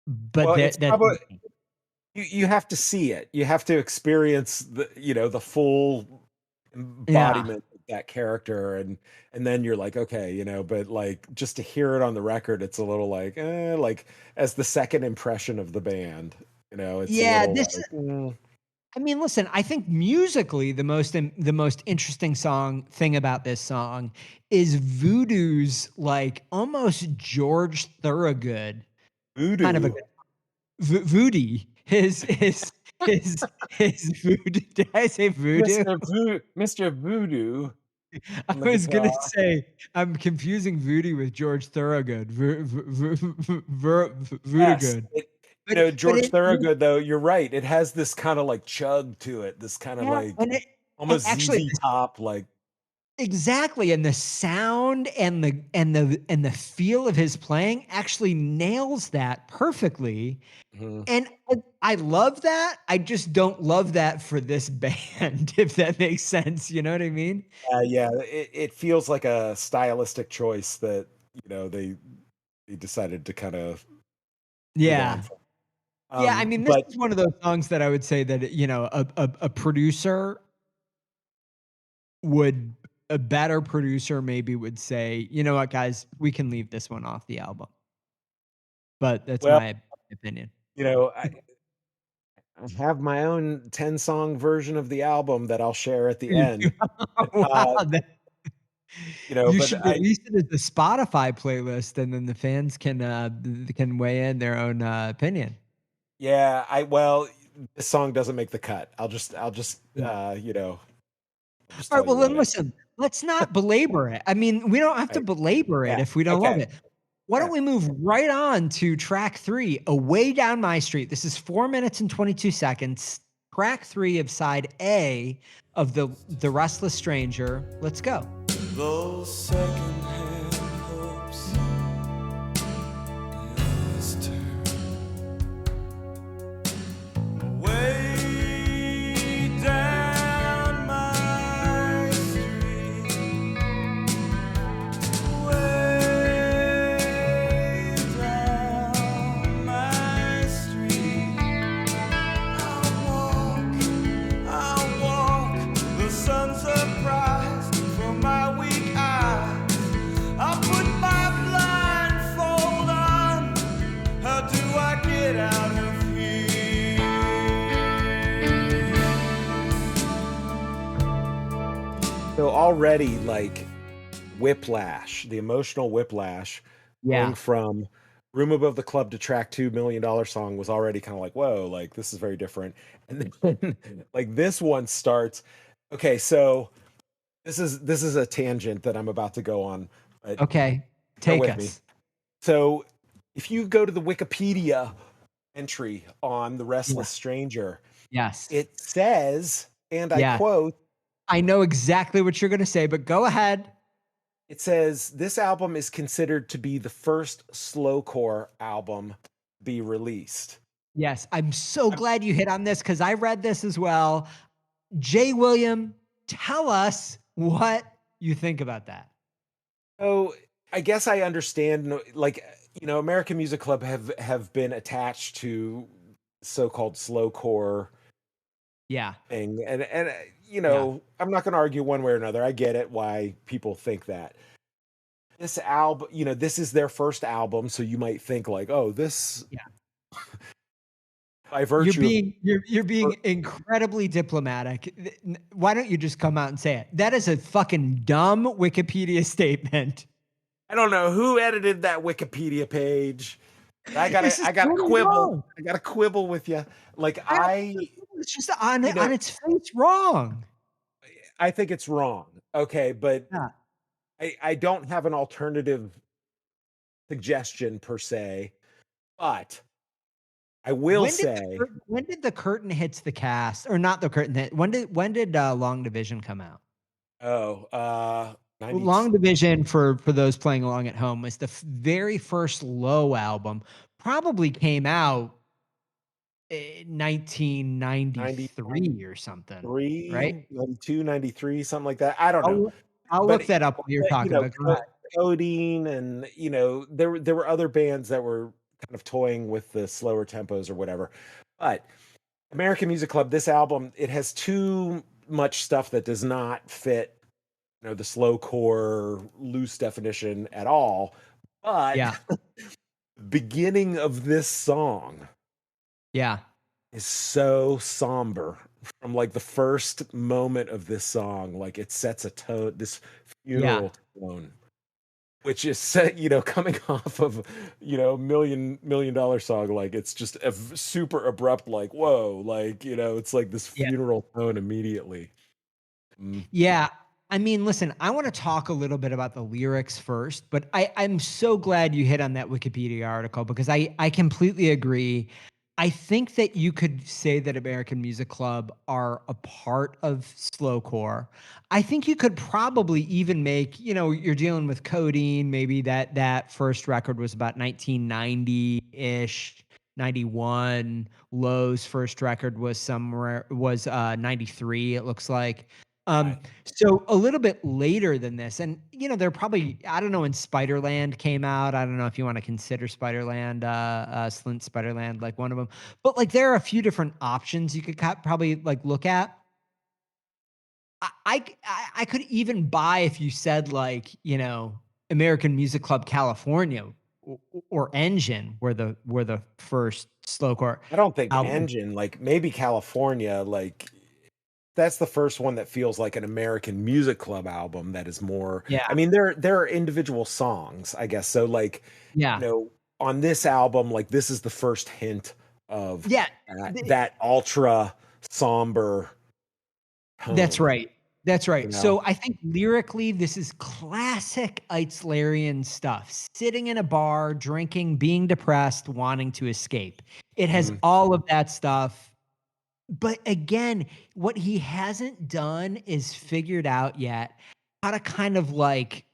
but Well, it's that's probably you have to see it. You have to experience the full yeah. embodiment of that character, and then you're like, okay, but like just to hear it on the record, it's a little like, like as the second impression of the band, it's a Yeah, little this like, I mean, listen, I think musically the most interesting thing about this song is Voodoo's like almost George Thorogood kind of a voodoo. Voody. His voodoo. Did I say voodoo? Mr. Voodoo I on the was gonna guitar. say I'm confusing Voody with George Thorogood. Voodoo Yes, good. But George it Thorogood, though, you're right. It has this kind of like chug to it, this kind of yeah, like and almost actually ZZ Top, like. exactly, and the sound and the feel of his playing actually nails that perfectly. Mhm. And I love that. I just don't love that for this band, if that makes sense. You know what I mean? Yeah, it feels like a stylistic choice that they decided to kind of move on Yeah. from. Yeah, I mean, this But is one of those songs that I would say that, a producer would a better producer maybe would say, "You know what, guys? We can leave this one off the album." But that's well, my opinion. I have my own 10-song version of the album that I'll share at the end. Wow, Uh, that you but should release it as a Spotify playlist, and then the fans can weigh in their own, opinion. yeah, well, this song doesn't make the cut. I'll just Yeah. just Alright, tell well, you then right listen, let's not belabor it. I mean, we don't have to Right. belabor it Yeah. if we don't love Okay. it. Why don't Yeah. we move right on to track 3, "Away Down My Street." This is 4 minutes and 22 seconds, track 3 of side A of the Restless Stranger. Let's go. Those secondhand hopes, they always turn way down my street, way down my street. I walk, the sun's surprised from my weak eyes. I put my blindfold on. How do I get out of here? So already like whiplash, the emotional whiplash going Yeah. from Room Above the Club to track 2 $1 million Song was already kind of like, whoa, like this is very different. And then like this one starts. Okay, so this is a tangent that I'm about to go on, but Okay. bear Take with me. us. So if you go to the Wikipedia entry on The Yeah. Restless Stranger, Yes. it says, and I Yeah. quote, I know exactly what you're gonna say, but go ahead. it says this album is considered to be the first slowcore album be released. Yes, I'm so I'm- glad you hit on this because I read this as well. Jay William, tell us what you think about that. So I guess I understand, like, American Music Club have been attached to so-called slowcore Yeah. thing, and Yeah. I'm not going to argue one way or another. I get it why people think that. This album, this is their first album, so you might think like, oh, this Yeah. by You're virtue of being you're being incredibly diplomatic. Why don't you just come out and say it? That is a fucking dumb Wikipedia statement. I don't know who edited that Wikipedia page. I This gotta is I gotta totally quibble. wrong. I gotta quibble with you. Like I don't it's just on you know, its face wrong. I think it's wrong. Okay, but Yeah. I don't have an alternative suggestion per se. But I will say, when did the curtain hits the cast, or not the curtain hit? When did Long Division come out? oh, Well, 90, Long Division, for those playing along at home, was the very first Low album. Probably came out in 1993 or something, right? 92, 93, something like that. I don't know. I'll I'll But, look that up while you're you talking, know, but go ahead. Codeine and, there were other bands that were kind of toying with the slower tempos or whatever. But American Music Club, this album, it has too much stuff that does not fit, the slow core loose definition at all. But Yeah, beginning of this song yeah, is so somber from like the first moment of this song. Like it sets a tone, this yeah. funeral tone, which is set, coming off of, million dollar song. Like it's just a super abrupt, like, whoa, like, it's like this Yeah. funeral tone immediately. Mm, Yeah. I mean, listen, I want to talk a little bit about the lyrics first, but I'm so glad you hit on that Wikipedia article because I completely agree. I think that you could say that American Music Club are a part of slowcore. I think you could probably even make, you're dealing with Codeine, maybe that first record was about 1990-ish, 91. Low's first record was 93, it looks like. right. So a little bit later than this, and they're probably, I don't know when Spiderland came out. I don't know if you want to consider Spiderland, Slint Spiderland, like one of them. But like there are a few different options you could probably like look at. I could even buy if you said like American Music Club California or Engine were the first slowcore I don't think album. Engine, like maybe California, like that's the first one that feels like an American Music Club album that is more. Yeah, I mean, there are individual songs, I guess. So like, you yeah, know, on this album, like this is the first hint of yeah. that ultra somber That's tone, right. That's you right. know? So I think lyrically, this is classic Eitzlerian stuff. Sitting in a bar, drinking, being depressed, wanting to escape. It has Mm, all of that stuff. But again, what he hasn't done is figured out yet how to kind of like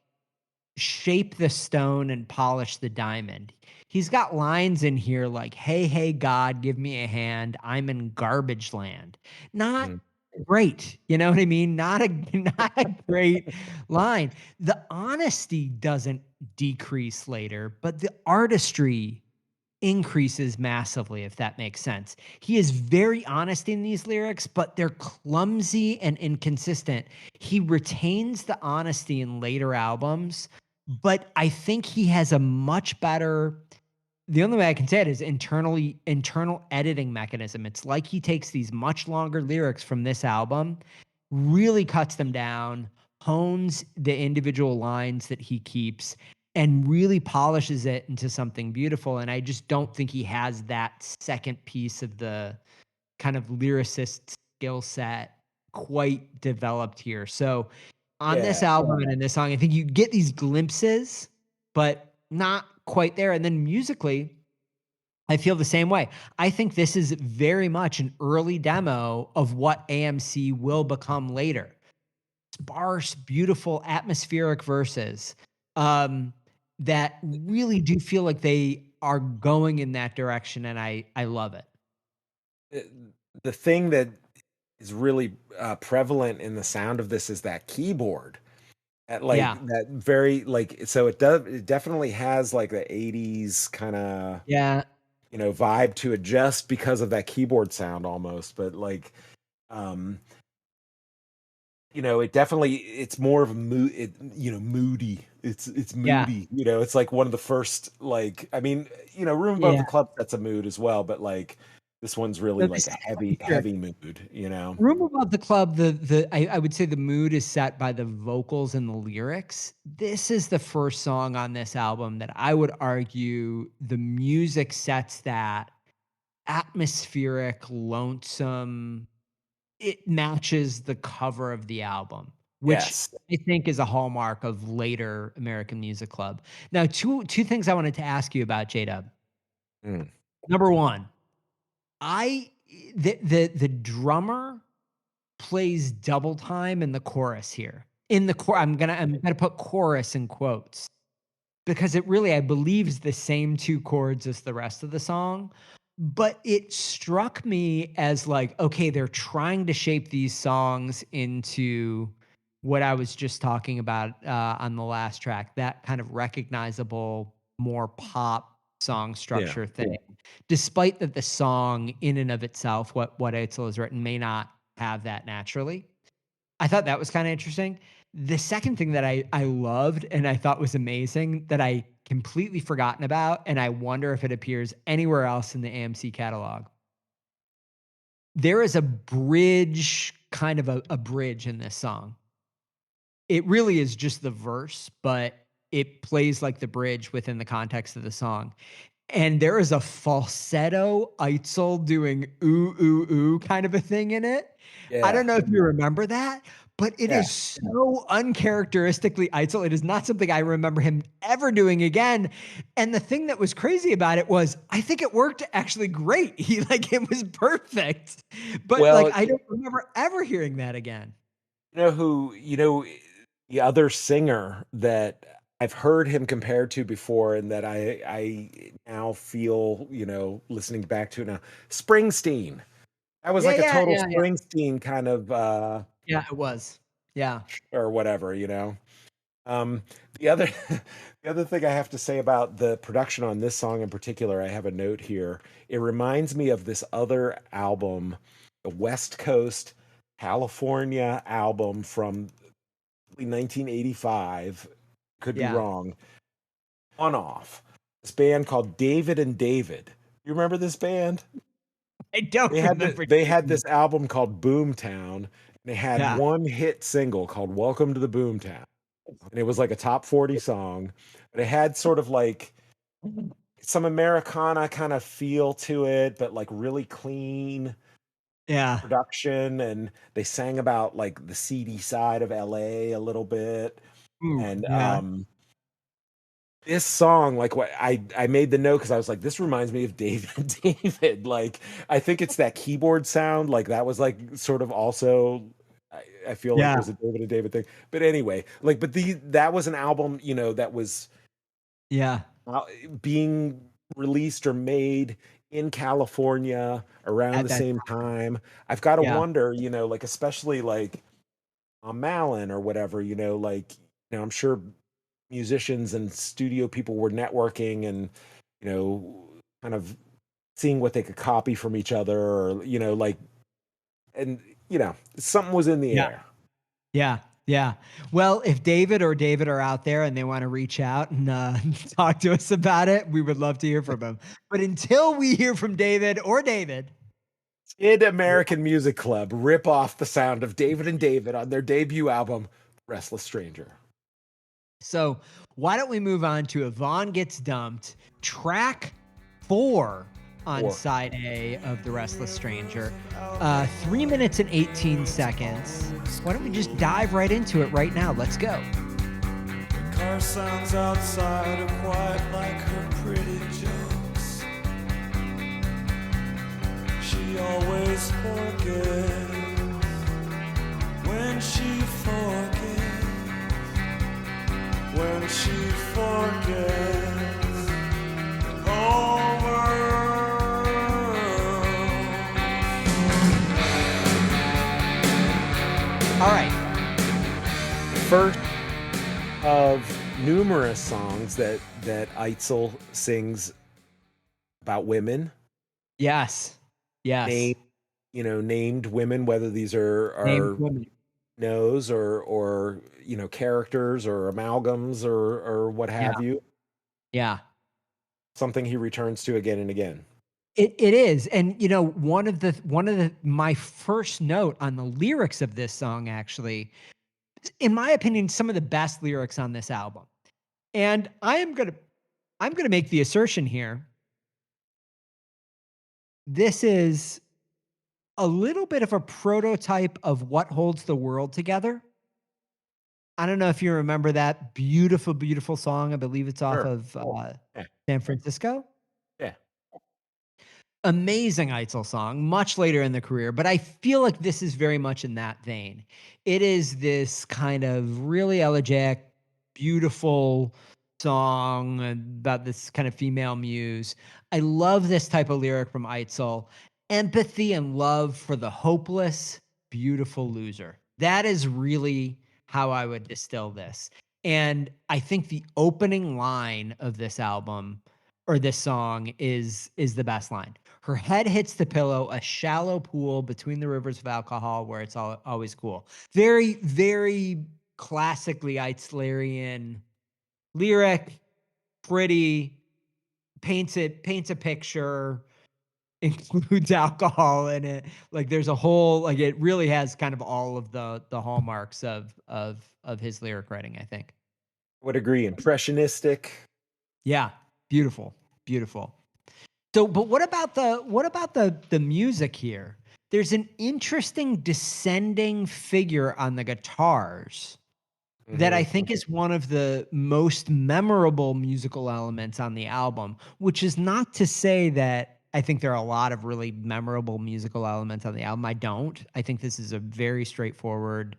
shape the stone and polish the diamond. He's got lines in here like, "Hey, hey, God, give me a hand. I'm in garbage land." Not mm. great. You know what I mean? Not a not a great line. The honesty doesn't decrease later, but the artistry increases massively, if that makes sense. He is very honest in these lyrics, but they're clumsy and inconsistent. He retains the honesty in later albums, but I think he has a much better, the only way I can say it is internal editing mechanism. It's like he takes these much longer lyrics from this album, really cuts them down, hones the individual lines that he keeps, and really polishes it into something beautiful. And I just don't think he has that second piece of the kind of lyricist skill set quite developed here. So on this Yeah. album and in this song, I think you get these glimpses, but not quite there. And then musically, I feel the same way. I think this is very much an early demo of what AMC will become later. Sparse, beautiful, atmospheric verses um, that really do feel like they are going in that direction, and I love it. Uh, The thing that is really prevalent in the sound of this is that keyboard. At like Yeah, that very like so it definitely has like the 80s kind of yeah, vibe to it just because of that keyboard sound almost, but like um it definitely it's more of a moody. It's yeah, moody. It's like one of the first, like, I mean, Room Above yeah. the Club, that's a mood as well, but like this one's really No, like this a is heavy sure. heavy mood. Room Above the Club, I would say the mood is set by the vocals and the lyrics. This is the first song on this album that I would argue the music sets that atmospheric, lonesome. It matches the cover of the album, which Yes. I think is a hallmark of later American Music Club. Now, two things I wanted to ask you about, J-Dub. Mm. Number 1. I the drummer plays double time in the chorus here. In the I'm gonna put chorus in quotes because it really, I believe, is the same 2 chords as the rest of the song, but it struck me as like, okay, they're trying to shape these songs into what I was just talking about, on the last track, that kind of recognizable, more pop song Yeah. structure thing, despite that the song in and of itself, what Eitzel has written may not have that naturally. I thought that was kinda interesting. The second thing that I loved and I thought was amazing that I completely forgotten about, and I wonder if it appears anywhere else in the AMC catalog. There is a bridge, kind of a bridge in this song. It really is just the verse, but it plays like the bridge within the context of the song. And there is a falsetto Eitzel doing "ooh, ooh, ooh" kind of a thing in it. I Yeah. don't know if you remember that, but it Yeah. is so uncharacteristically Eitzel. It is not something I remember him ever doing again. And the thing that was crazy about it was I think it worked actually great. It was perfect. But, Well, I don't remember ever hearing that again. the other singer that I've heard him compared to before and that I now feel, listening back to it now, Springsteen. That was Yeah, like a yeah, total yeah, yeah. Springsteen kind of, Yeah, it was. Yeah. or whatever. Um, the other the other thing I have to say about the production on this song in particular, I have a note here. It reminds me of this other album, the West Coast California album from 1985. Could be Yeah. wrong. One off. This band called David and David. You remember this band? I don't remember They had doing. this album called Boomtown. And they had Yeah. one hit single called Welcome to the Boomtown. And it was like a top 40 song, but it had sort of like some Americana kind of feel to it, but like really clean Yeah. production. And they sang about like the seedy side of LA a little bit. Ooh, And yeah. this song, like what I made the note because I was like, this reminds me of David David. Like, I think it's that keyboard sound. Like that was like sort of also I feel like Yeah. was a David and David thing. But anyway, like, but that was an album, that was Yeah. uh, being released or made in California around At the that same time. time. I've got to Yeah. wonder, like especially like Mallon or whatever, I'm sure musicians and studio people were networking and, kind of seeing what they could copy from each other or, and, something was in the Yeah. air. Yeah. Yeah. Well, if David or David are out there and they wanna reach out and, talk to us about it, we would love to hear from them. But until we hear from David or David. Did American Music Club rip off the sound of David and David on their debut album, Restless Stranger? So, why don't we move on to Yvonne Gets Dumped, track 4 on Or side A of The Restless Stranger. 3 minutes and 18 seconds. Why don't we just dive right into it right now? Let's go. The car sounds outside are quite like her pretty jokes. She always forgets when she forgets. When she forgets the whole world. All right. first of numerous songs that Eitzel sings about women, Yes. Yes. named named women, whether these Named are women. knows or characters or amalgams or what Yeah. have you. Yeah. Something he returns to again and again. It is. And one of the my first note on the lyrics of this song actually, in my opinion, some of the best lyrics on this album. And I'm gonna make the assertion here. This is a little bit of a prototype of what holds the world together. I don't know if you remember that beautiful, beautiful song. I believe it's off Sure. of Yeah. San Francisco. Yeah. Amazing Eitzel song, much later in the career, but I feel like this is very much in that vein. It is this kind of really elegiac, beautiful song about this kind of female muse. I love this type of lyric from Eitzel. Empathy and love for the hopeless, beautiful loser. That is really how I would distill this. And I think the opening line of this album or this song is the best line. Her head hits the pillow, a shallow pool between the rivers of alcohol where it's always cool. Very, very classically Eitzlerian lyric, pretty, paints a picture, includes alcohol in it. Like there's a whole, like it really has kind of all of the hallmarks of his lyric writing, I think. Would agree. Impressionistic. Yeah, beautiful, beautiful. So, but what about the music here? There's an interesting descending figure on the guitars that I think is one of the most memorable musical elements on the album, which is not to say that I think there are a lot of really memorable musical elements on the album. I don't. I think this is a very straightforward,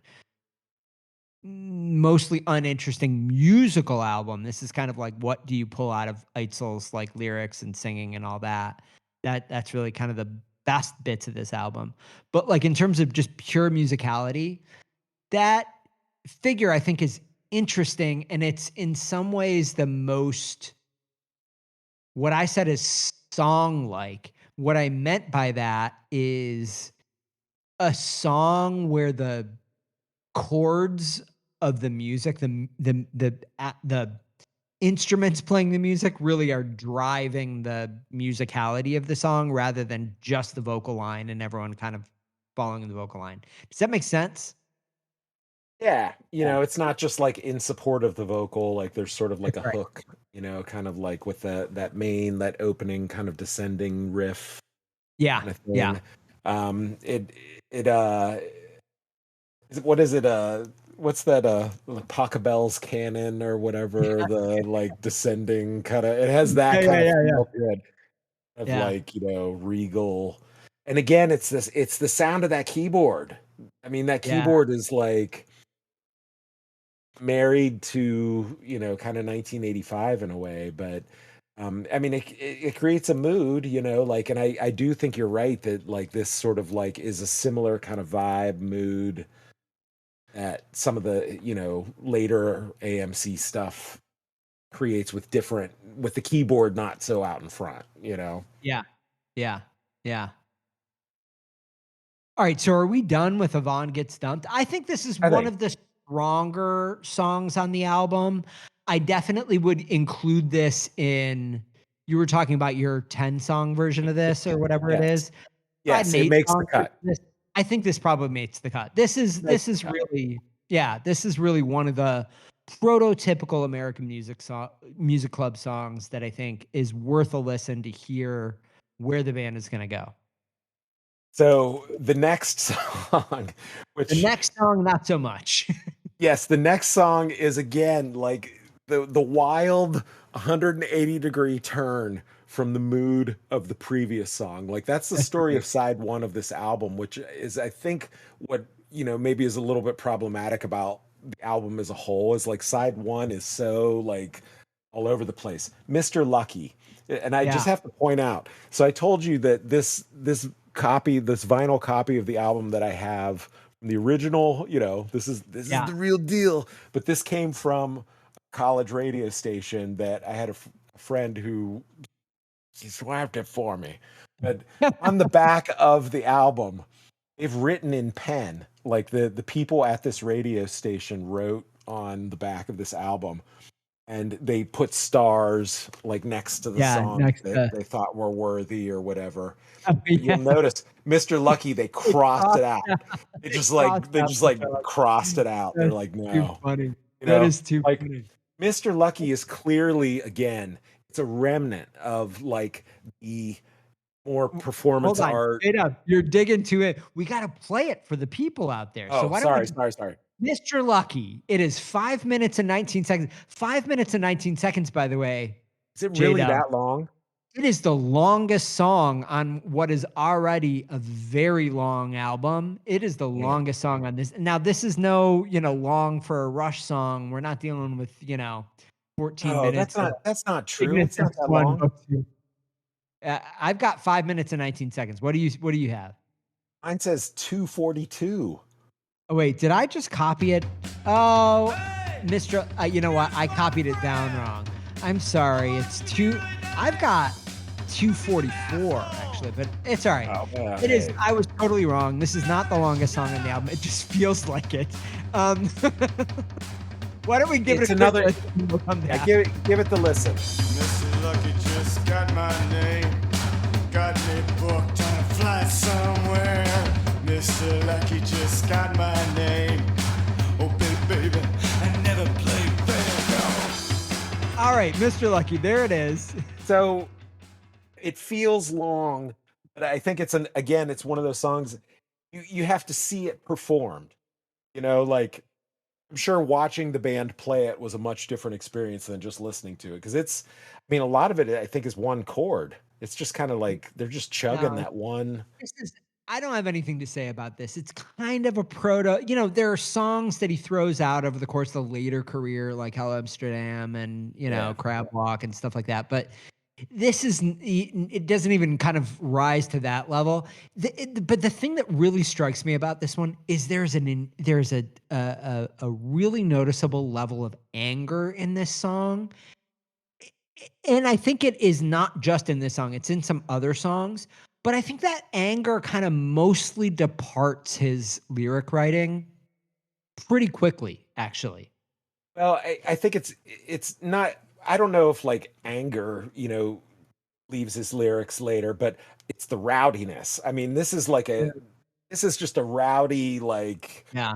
mostly uninteresting musical album. This is kind of like, what do you pull out of Eitzel's like lyrics and singing and all that? That's really kind of the best bits of this album. But like in terms of just pure musicality, that figure I think is interesting, and it's in some ways the most, what I said is song like. What I meant by that is a song where the chords of the music, the instruments playing the music really are driving the musicality of the song rather than just the vocal line and everyone kind of following the vocal line. Does that make sense? Yeah, it's not just like in support of the vocal, like there's sort of like a That's right. hook, kind of like with that opening kind of descending riff Yeah. kind of Yeah. thing. What is it? What's that? Like Pachelbel's canon or whatever. The like descending kind of. It has Yeah. that Yeah. kind of Yeah. feel to it, of Yeah. like regal. And again, it's the sound of that keyboard. I mean, that Yeah. keyboard is like married to kind of 1985 in a way, but I mean it creates a mood, like, and I do think you're right that like this sort of like is a similar kind of vibe mood that some of the later AMC stuff creates with the keyboard not so out in front. Yeah. Yeah. Yeah. All right, so are we done with Yvonne Gets Dumped? I think this is I one think of the stronger songs on the album. I definitely would include this in, you were talking about your 10-song version of this or whatever it yes, is. If I had an yes, it makes the 8-song version cut. of this, I think this probably makes the cut. This is Makes this the is cut. really, yeah, this is really one of the prototypical American music club songs that I think is worth a listen to hear where the band is going to go. So the next song, The which next song, not so much. yes, the next song is again like the wild 180-degree turn from the mood of the previous song. Like that's the That's story right. of side one of this album, which is I think what maybe is a little bit problematic about the album as a whole is like side one is so like all over the place. Mr. Lucky. And I just Yeah. have to point out. So I told you that this vinyl copy of the album that I have, the original, this is Yeah. the real deal. But this came from a college radio station that I had a friend who he swapped it for me. But on the back of the album, they've written in pen, like the people at this radio station wrote on the back of this album, and they put stars like next to the Yeah, songs next that to they thought were worthy or whatever. But you'll yeah, notice Mr. Lucky, they they crossed it crossed out. out They they just crossed like they out just the like dog. crossed it out. They're That's like, too no, funny. That is too like funny. Mr. Lucky is clearly again, it's a remnant of like the more performance Hold on, art. straight up, you're digging to it. We gotta play it for the people out there. So Oh, why don't we sorry, just, sorry, sorry. Mr. Lucky, it is 5 minutes and 19 seconds. 5 minutes and 19 seconds, by the way, Is it really J-Dub. that long? It is the longest song on what is already a very long album. It is the Yeah. longest song on this. Now, this is no, long for a Rush song. We're not dealing with, 14 Oh, minutes of that's not true. It's not Ignition's that one, long. book two. I've got 5 minutes and 19 seconds. What do you have? Mine says 2:42. Oh, wait, did I just copy it? Oh, Mr. You know what? I copied it down wrong. I'm sorry. I've got 2:44 actually, but it's all right. Oh, yeah, It is. hey. I was totally wrong. This is not the longest song on the album. It just feels like it. Um, why don't we give It's it a quick another- listen and we'll come Yeah, back. give it the listen. Mr. Lucky just got my name. Got me booked on a flight somewhere. Mr. Lucky just got my name. Oh, baby, I never played fair, no. All right, Mr. Lucky, there it is. So it feels long, but I think it's it's one of those songs you have to see it performed. Like I'm sure watching the band play it was a much different experience than just listening to it. Because a lot of it I think is one chord. It's just kind of like they're just chugging No, that one. I don't have anything to say about this. It's kind of a there are songs that he throws out over the course of the later career, like Hello Amsterdam and, Yeah. Crab Walk and stuff like that. But it doesn't even kind of rise to that level. But the thing that really strikes me about this one is there's a really noticeable level of anger in this song. And I think it is not just in this song, it's in some other songs. But I think that anger kind of mostly departs his lyric writing pretty quickly, actually. Well, I think it's not. I don't know if like anger, leaves his lyrics later, but it's the rowdiness. I mean, this is just a rowdy, like, Yeah.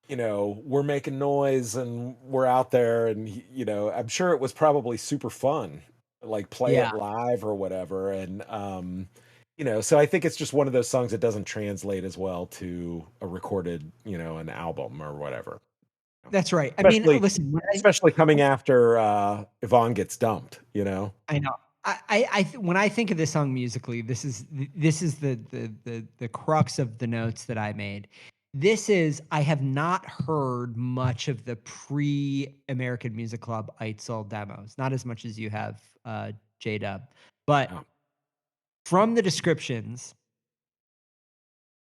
we're making noise and we're out there, and I'm sure it was probably super fun, like play Yeah. it live or whatever, and so I think it's just one of those songs that doesn't translate as well to a recorded, an album or whatever. That's right. I mean, Especially- listen, Especially coming after Yvonne Gets Dumped, I know. When I think of this song musically, this is the crux of the notes that I made. I have not heard much of the pre-American Music Club Eitzel demos, not as much as you have, J-Dub. But Oh. from the descriptions,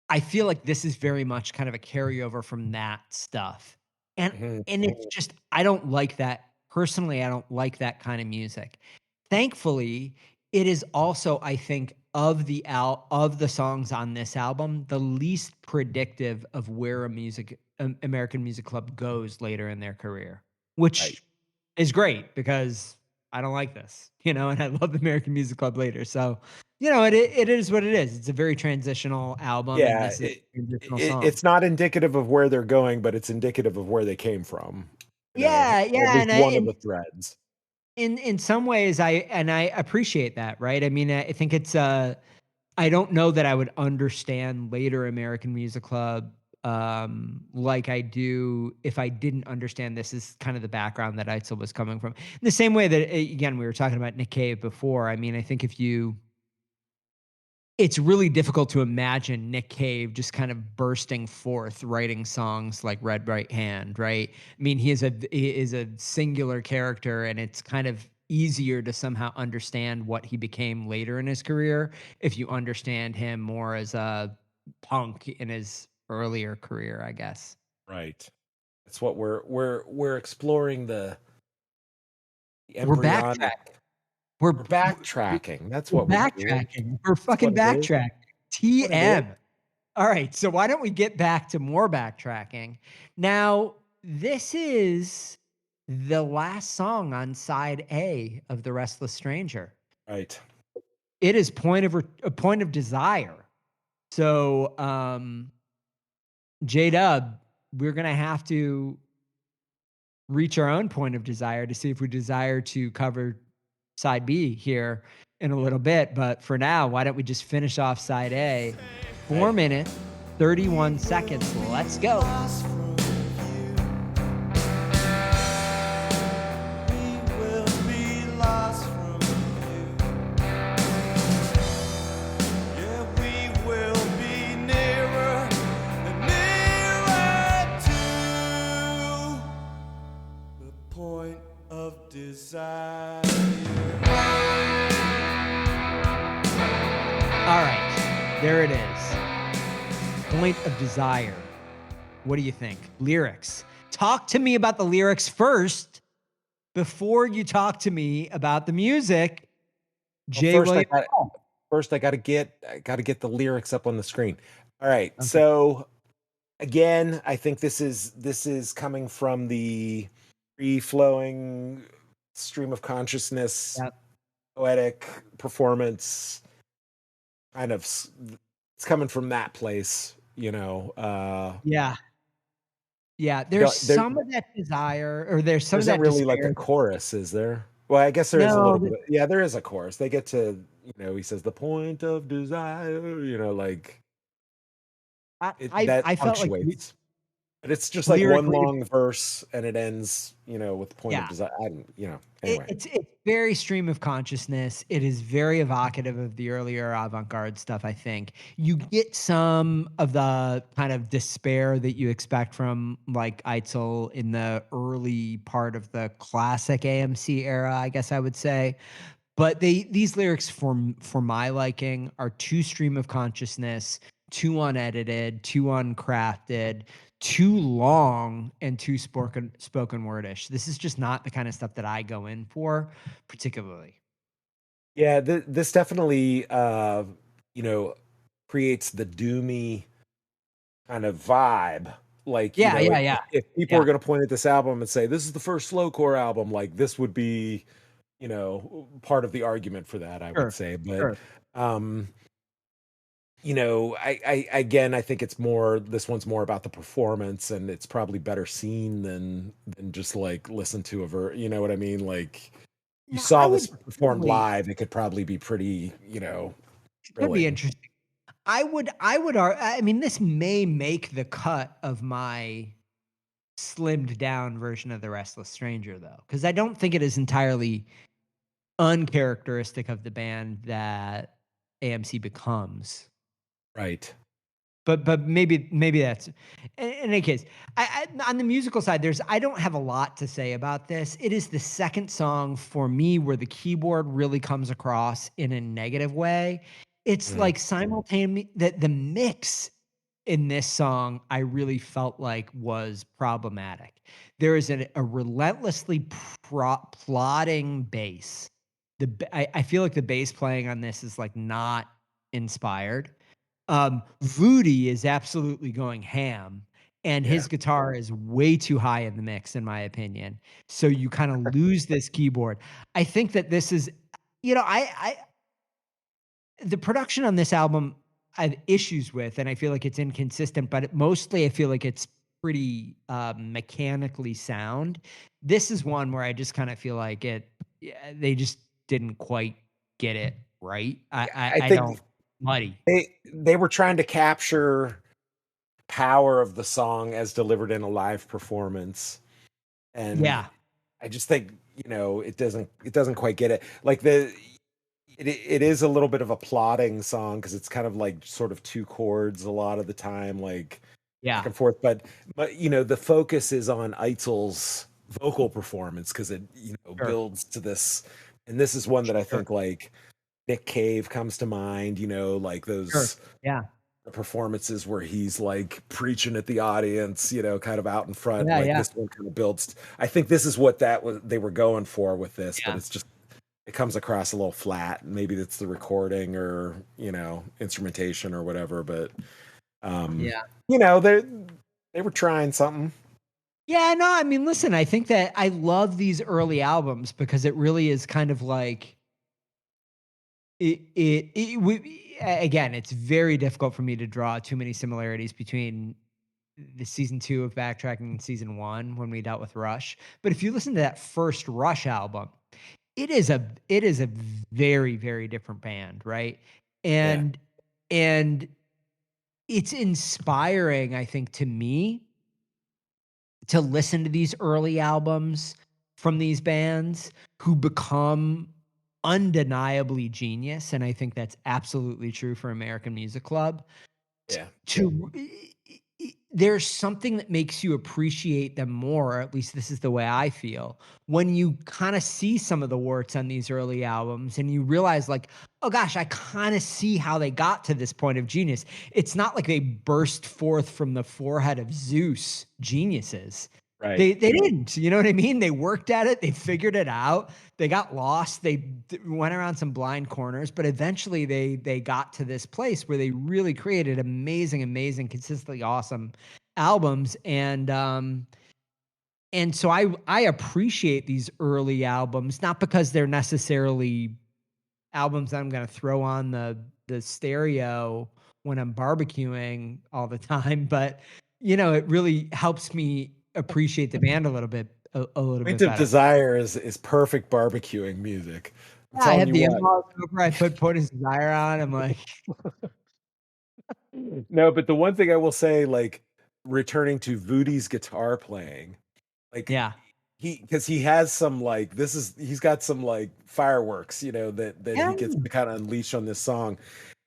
I feel like this is very much kind of a carryover from that stuff. And Mhm. and it's just I don't like that. Personally, I don't like that kind of music. Thankfully, it is also, I think, of the songs on this album, the least predictive of where American Music Club goes later in their career, which Right. is great because I don't like this, and I love American Music Club later. So, it is what it is. It's a very transitional album, and Yeah, this is a transitional song. it's not indicative of where they're going, but it's indicative of where they came from. Yeah, at yeah, least and one of the threads. in some ways, I appreciate that, right? I mean, I think it's I don't know that I would understand later American Music Club like I do if I didn't understand this is kind of the background that Eitzel was coming from. In the same way that, again, we were talking about Nick Cave before. I mean, I think it's really difficult to imagine Nick Cave just kind of bursting forth writing songs like Red Right Hand, right? I mean, he is a singular character, and it's kind of easier to somehow understand what he became later in his career if you understand him more as a punk in his earlier career, I guess. Right. That's what we're exploring the We're embryonic. backtracking. We're backtracking. That's what we're doing. backtracking. We're fucking what it is. backtracking. What it TM. All right, so why don't we get back to more backtracking? Now, this is the last song on side A of The Restless Stranger. Right. It is a point of desire. So, J-Dub, we're going to have to reach our own point of desire to see if we desire to cover side B here in a little bit. But for now, why don't we just finish off side A? 4 minutes, 31 seconds. Let's go. We will be lost from you. desire. All right, there it is. Point of Desire. What do you think? Lyrics. Talk to me about the lyrics first before you talk to me about the music. Well, J. William Hall. first I gotta get the lyrics up on the screen. All right. Okay. So again, I think this is coming from the free flowing stream of consciousness, Yep. poetic performance, kind of it's coming from that place, Yeah. Yeah. there There's some of that desire, or there's some of isn't that really like a despair. chorus, is there? Well, I guess there is a No, little bit. Yeah, there is a chorus. They get to, he says the point of desire, like that I felt like punctuates. But it's just like one lyrically, long verse and it ends, with the point of yeah. desire. I don't, anyway. It's very stream of consciousness. It is very evocative of the earlier avant-garde stuff, I think. You get some of the kind of despair that you expect from like Eitzel in the early part of the classic AMC era, I guess I would say. But these lyrics for my liking are too stream of consciousness, too unedited, too uncrafted, too long, and too spoken wordish. This is just not the kind of stuff that I go in for particularly. Yeah, this definitely, creates the doomy kind of vibe. Like, Yeah, yeah, yeah. if people Yeah. are going to point at this album and say, this is the first slowcore album, like this would be, part of the argument for that, I would Sure. say. But, Sure. um, I think this one's more about the performance and it's probably better seen than just like listen to you know what I mean? Like you No, I saw this would performed probably live, it could probably be pretty, could be thrilling. interesting. I mean, this may make the cut of my slimmed down version of the Restless Stranger, though, because I don't think it is entirely uncharacteristic of the band that AMC becomes. Right. But maybe that's in any case. I on the musical side, I don't have a lot to say about this. It is the second song for me where the keyboard really comes across in a negative way. It's Mm. like simultaneous that the mix in this song I really felt like was problematic. There is a relentlessly plodding bass. I feel like the bass playing on this is like not inspired. Voodie is absolutely going ham, and Yeah. his guitar is way too high in the mix, in my opinion. So you kind of lose this keyboard. I think that this is, I the production on this album I have issues with, and I feel like it's inconsistent. But mostly, I feel like it's pretty mechanically sound. This is one where I just kind of feel like yeah, they just didn't quite get it right. I I think don't muddy. they were trying to capture power of the song as delivered in a live performance. And Yeah. I just think, it doesn't quite get it. Like it is a little bit of a plodding song because it's kind of like sort of two chords a lot of the time, like back Yeah, and forth. But the focus is on Eitzel's vocal performance because it sure, builds to this, and this is one that I sure, think like Nick Cave comes to mind. Like sure. those Yeah, performances where he's like preaching at the audience, kind of out in front. yeah, Like yeah, this one kind of builds. I think this is what they were going for with this, but yeah, it comes across a little flat. Maybe it's the recording or instrumentation or whatever. But yeah. they were trying something. Yeah, no, I mean, listen, I think that I love these early albums because it really is kind of like again, it's very difficult for me to draw too many similarities between the season 2 of Backtracking and season 1 when we dealt with Rush. But if you listen to that first Rush album, it is a very, very different band, right? Yeah, And and it's inspiring, I think, to me to listen to these early albums from these bands who become undeniably genius, and I think that's absolutely true for American Music Club. yeah, To there's something that makes you appreciate them more, or at least this is the way I feel, when you kind of see some of the warts on these early albums and you realize like, oh gosh, I kind of see how they got to this point of genius. It's not like they burst forth from the forehead of Zeus geniuses. Right. They didn't, you know what I mean? They worked at it, they figured it out, they got lost, they went around some blind corners, but eventually they got to this place where they really created amazing, consistently awesome albums. And so I appreciate these early albums, not because they're necessarily albums that I'm gonna throw on the stereo when I'm barbecuing all the time, but you know, it really helps me appreciate the band a little Point bit of better. Desire is perfect barbecuing music. I'm Yeah, I telling had you the what. in-laws over, I put Point of Desire on, I'm like, No, but the one thing I will say, like returning to Voodie's guitar playing, like yeah. because he has some like he's got some like fireworks, that Yeah, he gets to kind of unleash on this song.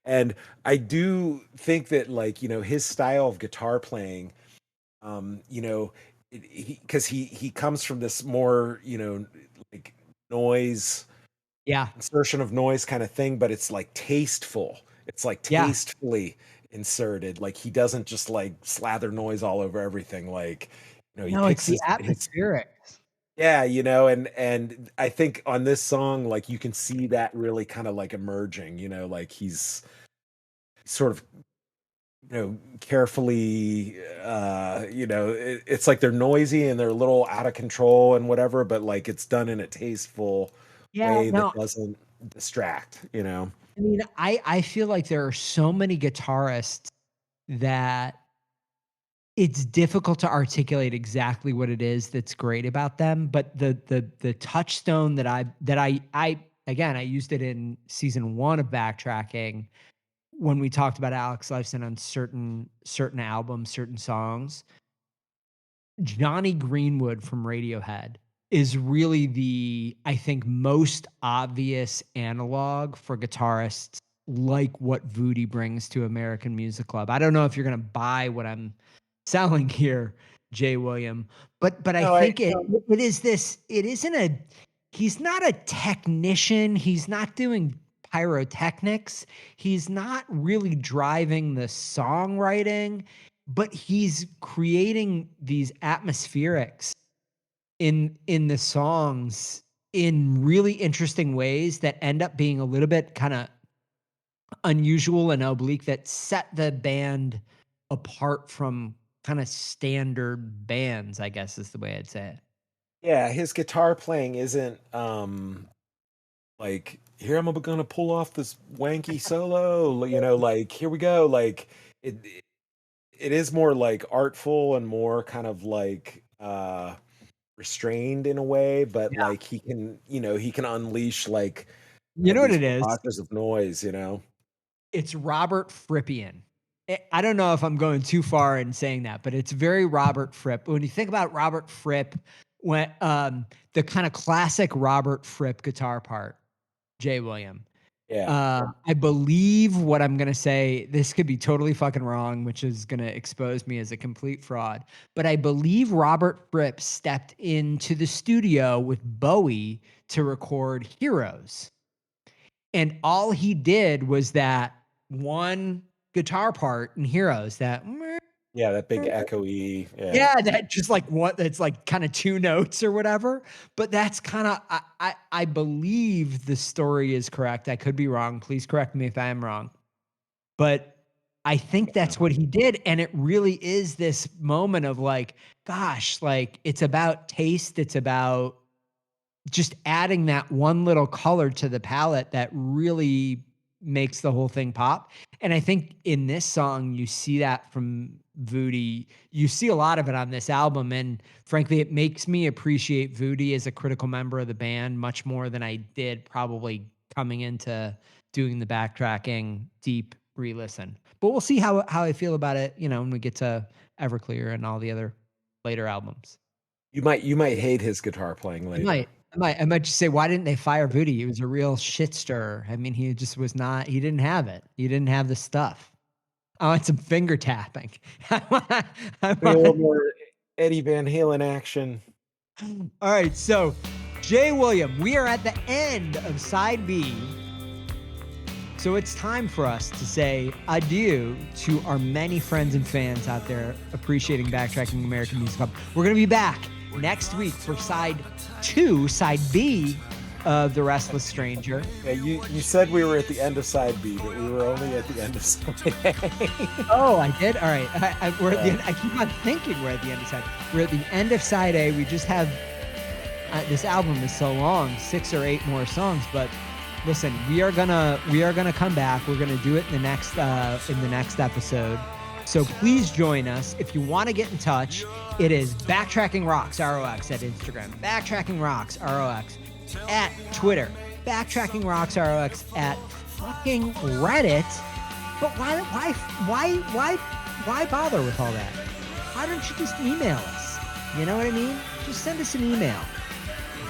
And I do think that like, his style of guitar playing, um, you know, because he comes from this more, like noise yeah, insertion of noise kind of thing, but it's like tasteful. It's like yeah. tastefully inserted. Like he doesn't just like slather noise all over everything. Like, he No, it's picks the his atmospheric. yeah, and I think on this song, like you can see that really kind of like emerging, like he's sort of, carefully, it's like they're noisy and they're a little out of control and whatever, but like it's done in a tasteful Yeah, way that no, doesn't distract. I mean, I feel like there are so many guitarists that it's difficult to articulate exactly what it is that's great about them, but the touchstone that I again, I used it in season 1 of Backtracking when we talked about Alex Lifeson on certain albums, certain songs. Johnny Greenwood from Radiohead is really the, I think, most obvious analog for guitarists like what Voodie brings to American Music Club. I don't know if you're going to buy what I'm selling here, Jay William, but I No, I think it isn't a, he's not a technician. He's not doing pyrotechnics. He's not really driving the songwriting, but he's creating these atmospherics in the songs in really interesting ways that end up being a little bit kind of unusual and oblique that set the band apart from kind of standard bands, I guess is the way I'd say it. yeah, his guitar playing isn't like here I'm gonna pull off this wanky solo, like here we go. Like it is more like artful and more kind of like restrained in a way, but Yeah. like he can unleash like You know what these it is? barrages of noise. It's Robert Frippian. I don't know if I'm going too far in saying that, but it's very Robert Fripp. When you think about Robert Fripp, when the kind of classic Robert Fripp guitar part, Jay William. Yeah. I believe what I'm gonna say, this could be totally fucking wrong, which is gonna expose me as a complete fraud. But I believe Robert Fripp stepped into the studio with Bowie to record Heroes. And all he did was that one guitar part in Heroes that Yeah, that big echoey. Yeah. yeah, that just like what that's like kind of 2 notes or whatever. But that's kind of I believe the story is correct. I could be wrong. Please correct me if I am wrong. But I think that's what he did. And it really is this moment of like, gosh, like it's about taste. It's about just adding that one little color to the palette that really makes the whole thing pop. And I think in this song, you see that from Voodie. You see a lot of it on this album. And frankly, it makes me appreciate Voodie as a critical member of the band much more than I did probably coming into doing the Backtracking deep re-listen. But we'll see how I feel about it, when we get to Everclear and all the other later albums. You might hate his guitar playing I later. might. I might just say, why didn't they fire Voodie? He was a real shit stirrer. I mean, he just was not. He didn't have it. He didn't have the stuff. I want some finger tapping. I A little want- more Eddie Van Halen action. All right, so Jay William, we are at the end of side B. So it's time for us to say adieu to our many friends and fans out there appreciating Backtracking American Music Club. We're going to be back next week for side 2, side B of The Restless Stranger. Yeah, you said we were at the end of side B, but we were only at the end of side A. Oh, I did? All right. We're at the end. I keep on thinking we're at the end of side. We're at the end of side A. We just have, this album is so long, 6 or 8 more songs, but listen, we are gonna come back. We're gonna do it in the next episode. So please join us. If you want to get in touch, it is Backtracking Rocks ROX at Instagram, Backtracking Rocks ROX at Twitter, Backtracking Rocks ROX at fucking Reddit. But why bother with all that? Why don't you just email us? You know what I mean? Just send us an email.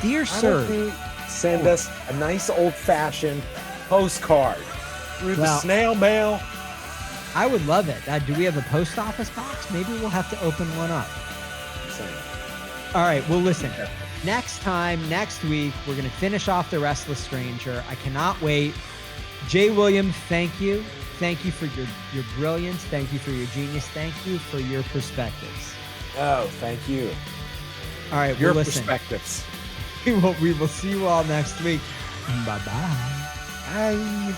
Dear Sir. Send us a nice old-fashioned postcard through the snail mail. I would love it. Do we have a post office box? Maybe we'll have to open one up. All right, well, listen. Next week, we're going to finish off The Restless Stranger. I cannot wait. Jay William, thank you. Thank you for your brilliance. Thank you for your genius. Thank you for your perspectives. Oh, thank you. All right, your well, listen. perspectives. We will see you all next week. Bye-bye. Bye.